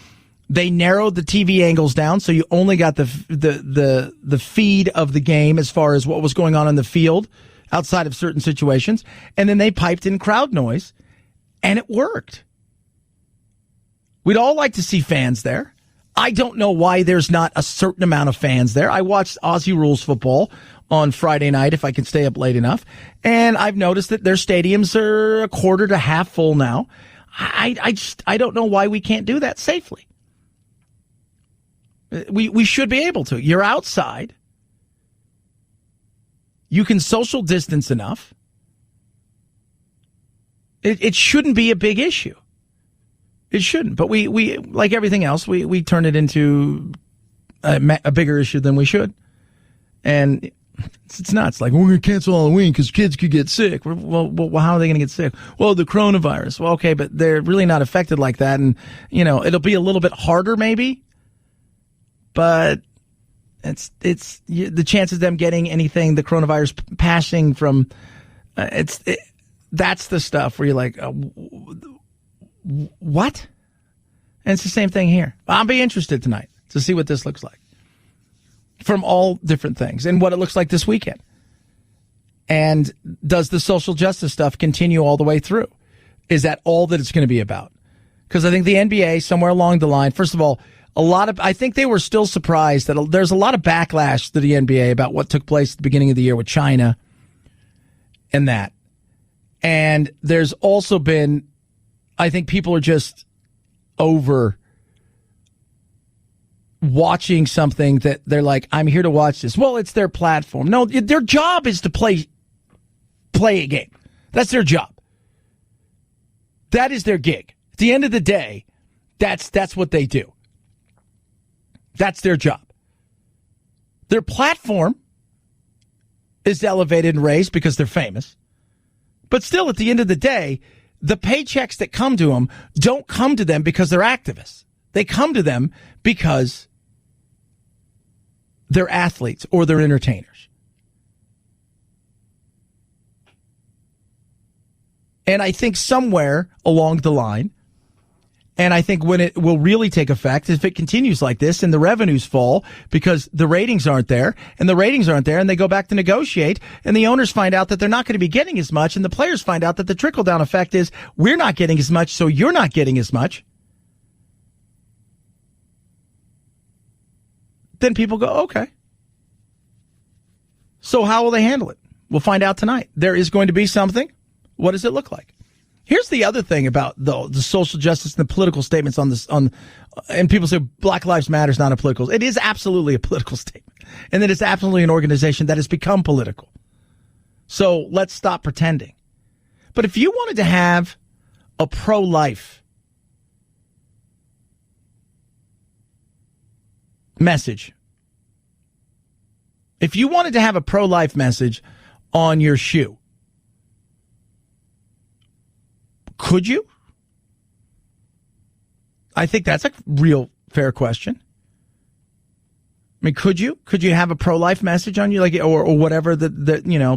[SPEAKER 4] They narrowed the TV angles down, so you only got the feed of the game as far as what was going on in the field outside of certain situations. And then they piped in crowd noise, and it worked. We'd all like to see fans there. I don't know why there's not a certain amount of fans there. I watched Aussie Rules football on Friday night if I can stay up late enough, and I've noticed that their stadiums are a quarter to half full now. I don't know why we can't do that safely. We should be able to. You're outside. You can social distance enough. It shouldn't be a big issue. It shouldn't. But we like everything else, we turn it into a bigger issue than we should. And it's nuts. Like, we're going to cancel Halloween because kids could get sick. Well, how are they going to get sick? Well, the coronavirus. Well, okay, but they're really not affected like that. And, it'll be a little bit harder maybe. But it's the chances of them getting anything, the coronavirus passing from, that's the stuff where you're like, what? And it's the same thing here. I'll be interested tonight. to see what this looks like from all different things and what it looks like this weekend. And does the social justice stuff continue all the way through? Is that all that it's going to be about? Because I think the NBA, somewhere along the line, first of all, I think they were still surprised that there's a lot of backlash to the NBA about what took place at the beginning of the year with China and that. And there's also been, I think people are just over watching something that they're like, I'm here to watch this. Well, it's their platform. No, their job is to play a game. That's their job. That is their gig. At the end of the day, that's what they do. That's their job. Their platform is elevated and raised because they're famous. But still, at the end of the day, the paychecks that come to them don't come to them because they're activists. They come to them because they're athletes or they're entertainers. And I think somewhere along the line, and I think when it will really take effect, if it continues like this and the revenues fall because the ratings aren't there, and they go back to negotiate, and the owners find out that they're not going to be getting as much, and the players find out that the trickle-down effect is we're not getting as much, so you're not getting as much. Then people go, okay. So how will they handle it? We'll find out tonight. There is going to be something. What does it look like? Here's the other thing about the social justice and the political statements on this. And people say Black Lives Matter is not a political. It is absolutely a political statement, and that it's absolutely an organization that has become political. So let's stop pretending. But if you wanted to have a pro-life message, if you wanted to have a pro-life message on your shoe, could you? I think that's a real fair question. I mean, could you? Could you have a pro-life message on you, like, or whatever the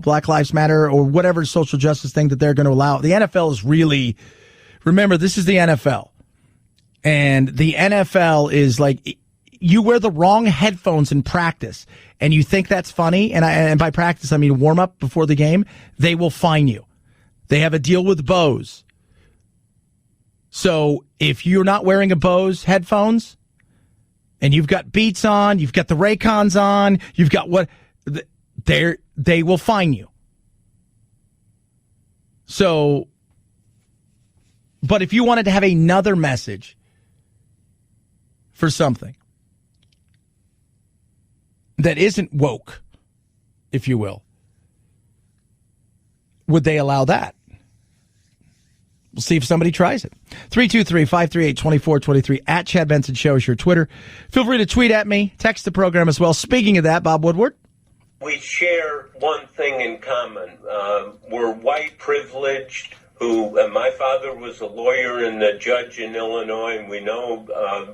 [SPEAKER 4] Black Lives Matter or whatever social justice thing that they're going to allow? The NFL is really, remember, this is the NFL, and the NFL is like, you wear the wrong headphones in practice, and you think that's funny, and by practice I mean warm up before the game. They will fine you. They have a deal with Bose. So if you're not wearing a Bose headphones and you've got Beats on, you've got the Raycons on, you've got they will fine you. So, but if you wanted to have another message for something that isn't woke, if you will, would they allow that? We'll see if somebody tries it. 323-538-2423 at Chad Benson Show is your Twitter. Feel free to tweet at me, text the program as well. Speaking of that, Bob Woodward.
[SPEAKER 2] We share one thing in common. We're white privileged my father was a lawyer and a judge in Illinois, and we know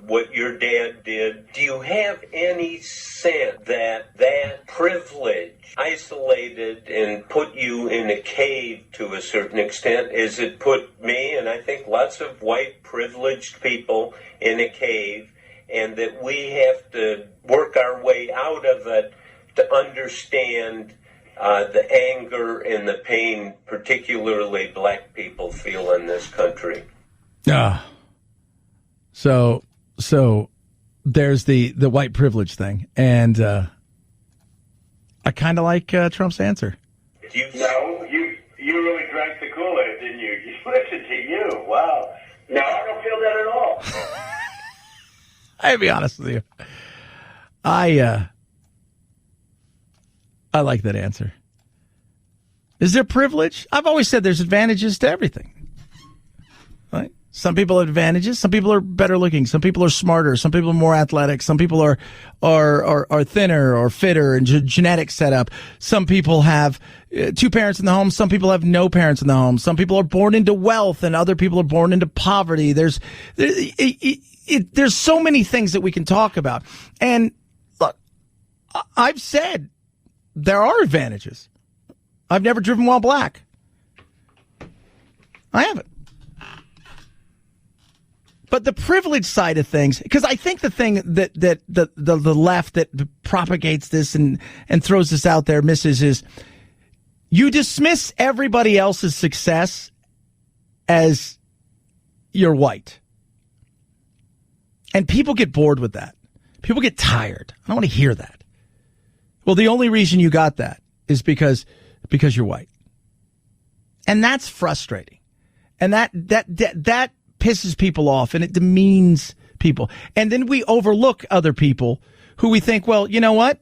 [SPEAKER 2] what your dad did. Do you have any sense that privilege isolated and put you in a cave to a certain extent as it put me, and I think lots of white privileged people, in a cave, and that we have to work our way out of it to understand the anger and the pain, particularly black people feel in this country?
[SPEAKER 4] So there's the white privilege thing, and I kind of like Trump's answer.
[SPEAKER 3] You really drank the Kool-Aid, didn't you? Listen to you. Wow. No, I don't feel that at all.
[SPEAKER 4] I'll be honest with you. I like that answer. Is there privilege? I've always said there's advantages to everything. Right? Some people have advantages. Some people are better looking. Some people are smarter. Some people are more athletic. Some people are thinner or fitter and genetic setup. Some people have two parents in the home. Some people have no parents in the home. Some people are born into wealth and other people are born into poverty. There's so many things that we can talk about. And look, I've said there are advantages. I've never driven while black. I haven't. But the privilege side of things, because I think the thing that the left that propagates this and throws this out there misses is you dismiss everybody else's success as you're white. And people get bored with that. People get tired. I don't want to hear that. Well, the only reason you got that is because you're white. And that's frustrating. And that pisses people off, and it demeans people. And then we overlook other people who we think, well, you know what?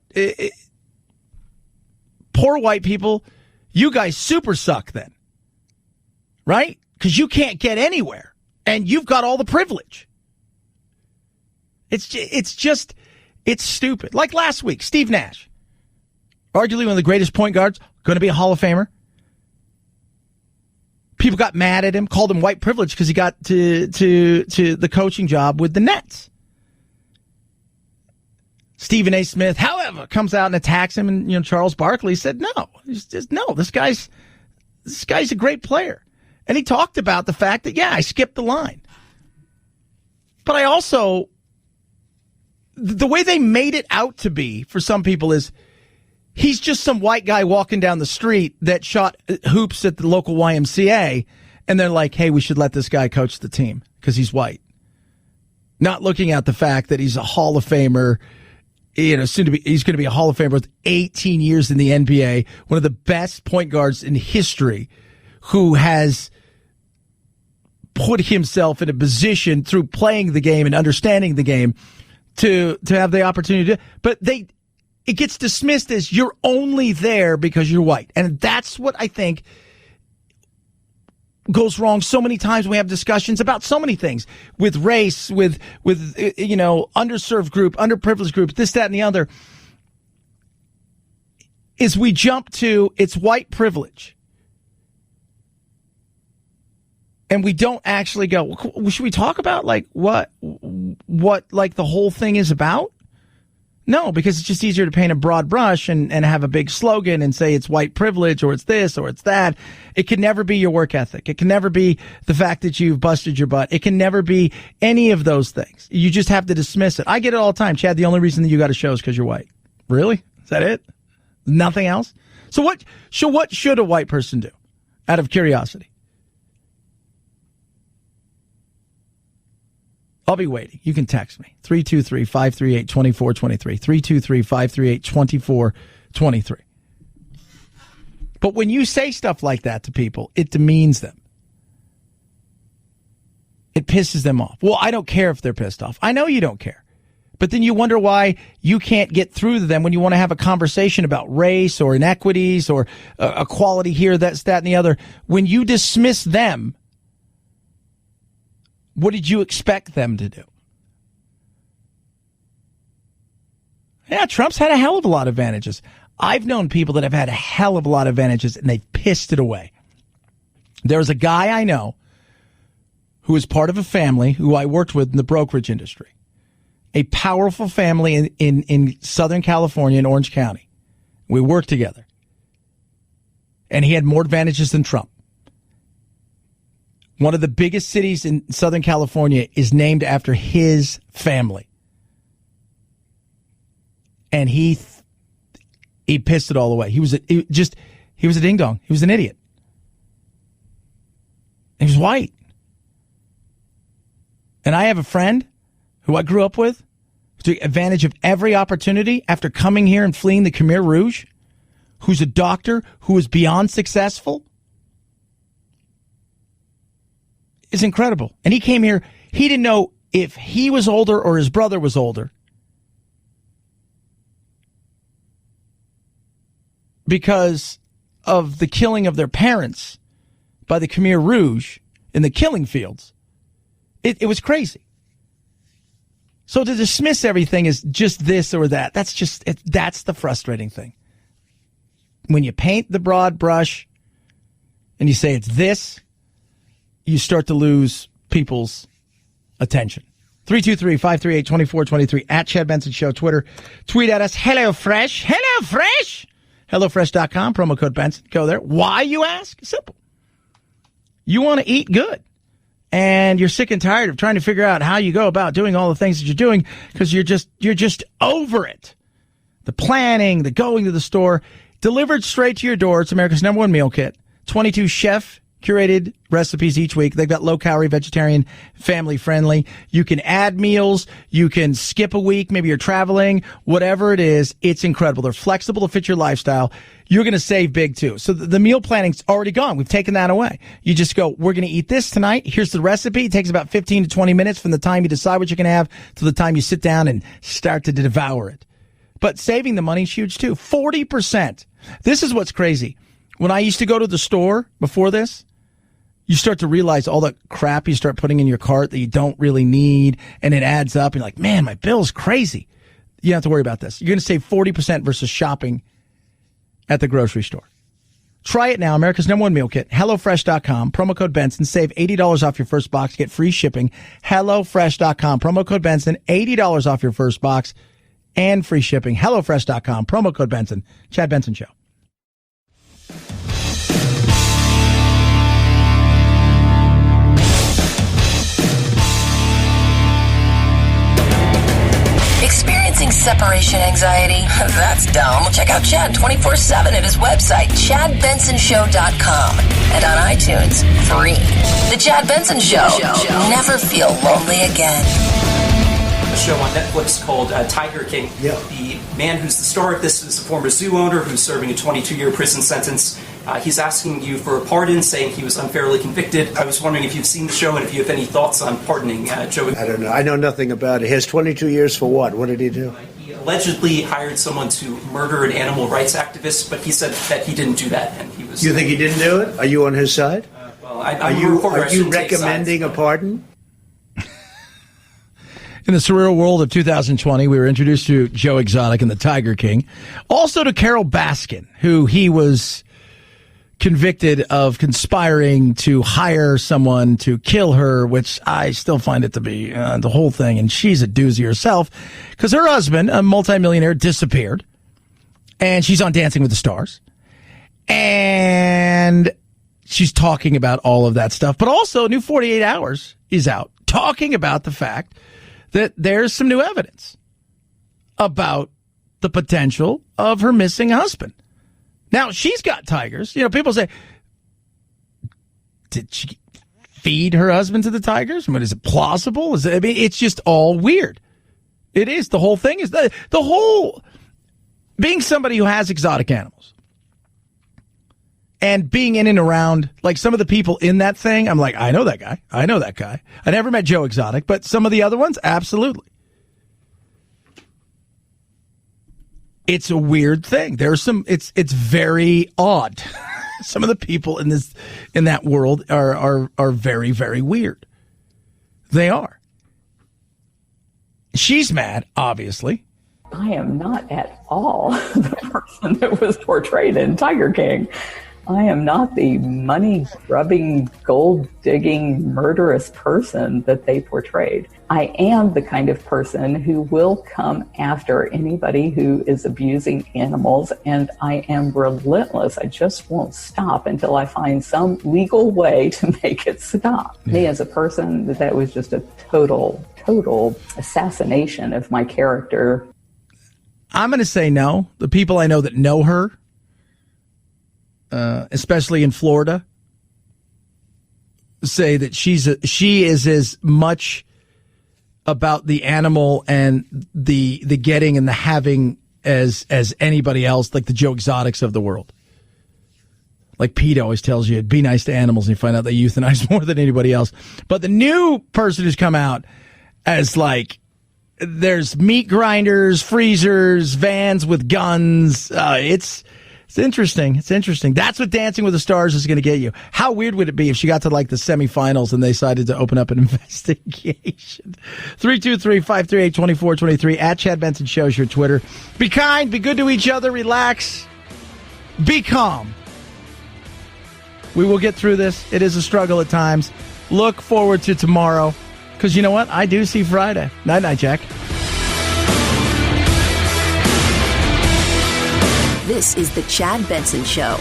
[SPEAKER 4] Poor white people, you guys super suck then. Right? Because you can't get anywhere, and you've got all the privilege. It's stupid. Like last week, Steve Nash, arguably one of the greatest point guards, going to be a Hall of Famer. People got mad at him, called him white privilege because he got to the coaching job with the Nets. Stephen A. Smith, however, comes out and attacks him, and Charles Barkley said no. This guy's a great player. And he talked about the fact that, I skipped the line. But I also, the way they made it out to be for some people is he's just some white guy walking down the street that shot hoops at the local YMCA, and they're like, hey, we should let this guy coach the team because he's white. Not looking at the fact that he's a Hall of Famer, he's going to be a Hall of Famer with 18 years in the NBA, one of the best point guards in history, who has put himself in a position through playing the game and understanding the game to have the opportunity to, but it gets dismissed as you're only there because you're white. And that's what I think goes wrong so many times when we have discussions about so many things with race, with underserved group, underprivileged group, this, that, and the other, is we jump to it's white privilege. And we don't actually go, should we talk about like what like the whole thing is about? No, because it's just easier to paint a broad brush and have a big slogan and say it's white privilege or it's this or it's that. It can never be your work ethic. It can never be the fact that you've busted your butt. It can never be any of those things. You just have to dismiss it. I get it all the time. Chad, the only reason that you got a show is because you're white. Really? Is that it? Nothing else? So what should a white person do out of curiosity? I'll be waiting. You can text me. 323-538-2423. 323-538-2423. But when you say stuff like that to people, it demeans them. It pisses them off. Well, I don't care if they're pissed off. I know you don't care. But then you wonder why you can't get through to them when you want to have a conversation about race or inequities or equality here, that's that, and the other. When you dismiss them, what did you expect them to do? Yeah, Trump's had a hell of a lot of advantages. I've known people that have had a hell of a lot of advantages, and they've pissed it away. There's a guy I know who is part of a family who I worked with in the brokerage industry. A powerful family in Southern California in Orange County. We worked together. And he had more advantages than Trump. One of the biggest cities in Southern California is named after his family. And he pissed it all away. He was a ding dong. He was an idiot. He was white. And I have a friend who I grew up with who took advantage of every opportunity after coming here and fleeing the Khmer Rouge, who's a doctor, who is beyond successful. Is incredible. And he came here, he didn't know if he was older or his brother was older. Because of the killing of their parents by the Khmer Rouge in the killing fields. It was crazy. So to dismiss everything as just this or that, that's the frustrating thing. When you paint the broad brush and you say it's this, you start to lose people's attention. 323-538-2423 at Chad Benson Show, Twitter. Tweet at us. HelloFresh. HelloFresh. HelloFresh.com. Promo code Benson. Go there. Why, you ask? Simple. You want to eat good. and you're sick and tired of trying to figure out how you go about doing all the things that you're doing because you're just over it. The planning, the going to the store, delivered straight to your door. It's America's #1 meal kit. 22 chef curated recipes each week. They've got low-calorie, vegetarian, family-friendly. You can add meals. You can skip a week. Maybe you're traveling. Whatever it is, it's incredible. They're flexible to fit your lifestyle. You're going to save big, too. So the meal planning's already gone. We've taken that away. You just go, we're going to eat this tonight. Here's the recipe. It takes about 15 to 20 minutes from the time you decide what you can have to the time you sit down and start to devour it. But saving the money is huge, too. 40%. This is what's crazy. When I used to go to the store before this, you start to realize all the crap you start putting in your cart that you don't really need, and it adds up. And you're like, man, my bill's crazy. You don't have to worry about this. You're going to save 40% versus shopping at the grocery store. Try it now. America's #1 meal kit. HelloFresh.com. Promo code Benson. Save $80 off your first box. Get free shipping. HelloFresh.com. Promo code Benson. $80 off your first box and free shipping. HelloFresh.com. Promo code Benson. Chad Benson Show.
[SPEAKER 1] Experiencing separation anxiety? That's dumb. Check out Chad 24/7 at his website, ChadBensonShow.com, and on iTunes, free. The Chad Benson Show. Never feel lonely again.
[SPEAKER 13] A show on Netflix called Tiger King.
[SPEAKER 7] Yeah.
[SPEAKER 13] The man who's the star of this is a former zoo owner who's serving a 22-year prison sentence. He's asking you for a pardon, saying he was unfairly convicted. I was wondering if you've seen the show and if you have any thoughts on pardoning Joe.
[SPEAKER 7] I don't know. I know nothing about it. He has 22 years for what? What did he do?
[SPEAKER 13] He allegedly hired someone to murder an animal rights activist, but he said that he didn't do that. And he was.
[SPEAKER 7] You think he didn't do it? Are you on his side?
[SPEAKER 13] I'm a reporter.
[SPEAKER 7] Are you recommending a pardon?
[SPEAKER 4] In the surreal world of 2020, we were introduced to Joe Exotic and the Tiger King. Also to Carol Baskin, who he was convicted of conspiring to hire someone to kill her, which I still find it to be the whole thing. And she's a doozy herself because her husband, a multimillionaire, disappeared. And she's on Dancing with the Stars. And she's talking about all of that stuff. But also, New 48 Hours is out talking about the fact that there's some new evidence about the potential of her missing husband. Now, she's got tigers. You know, people say, did she feed her husband to the tigers? I mean, is it plausible? It's just all weird. It is. The whole thing is the whole being somebody who has exotic animals and being in and around, like some of the people in that thing, I'm like, I know that guy. I know that guy. I never met Joe Exotic, but some of the other ones, absolutely. It's a weird thing. There's some, it's very odd. Some of the people in that world are very, very weird. They are. She's mad, obviously.
[SPEAKER 14] I am not at all the person that was portrayed in Tiger King. I am not the money-grubbing, gold-digging, murderous person that they portrayed. I am the kind of person who will come after anybody who is abusing animals, and I am relentless. I just won't stop until I find some legal way to make it stop. Yeah. Me as a person, that was just a total assassination of my character.
[SPEAKER 4] I'm going to say no. The people I know that know her, especially in Florida, say that she is as much about the animal and the getting and the having as anybody else, like the Joe Exotics of the world. Like Pete always tells you, be nice to animals, and you find out they euthanize more than anybody else. But the new person who's come out as like, there's meat grinders, freezers, vans with guns. It's interesting. It's interesting. That's what Dancing with the Stars is going to get you. How weird would it be if she got to like the semifinals and they decided to open up an investigation? 323-538-2423 at Chad Benson Show's your Twitter. Be kind. Be good to each other. Relax. Be calm. We will get through this. It is a struggle at times. Look forward to tomorrow. Because you know what? I do see Friday. Night-night, Jack.
[SPEAKER 1] This is the Chad Benson Show.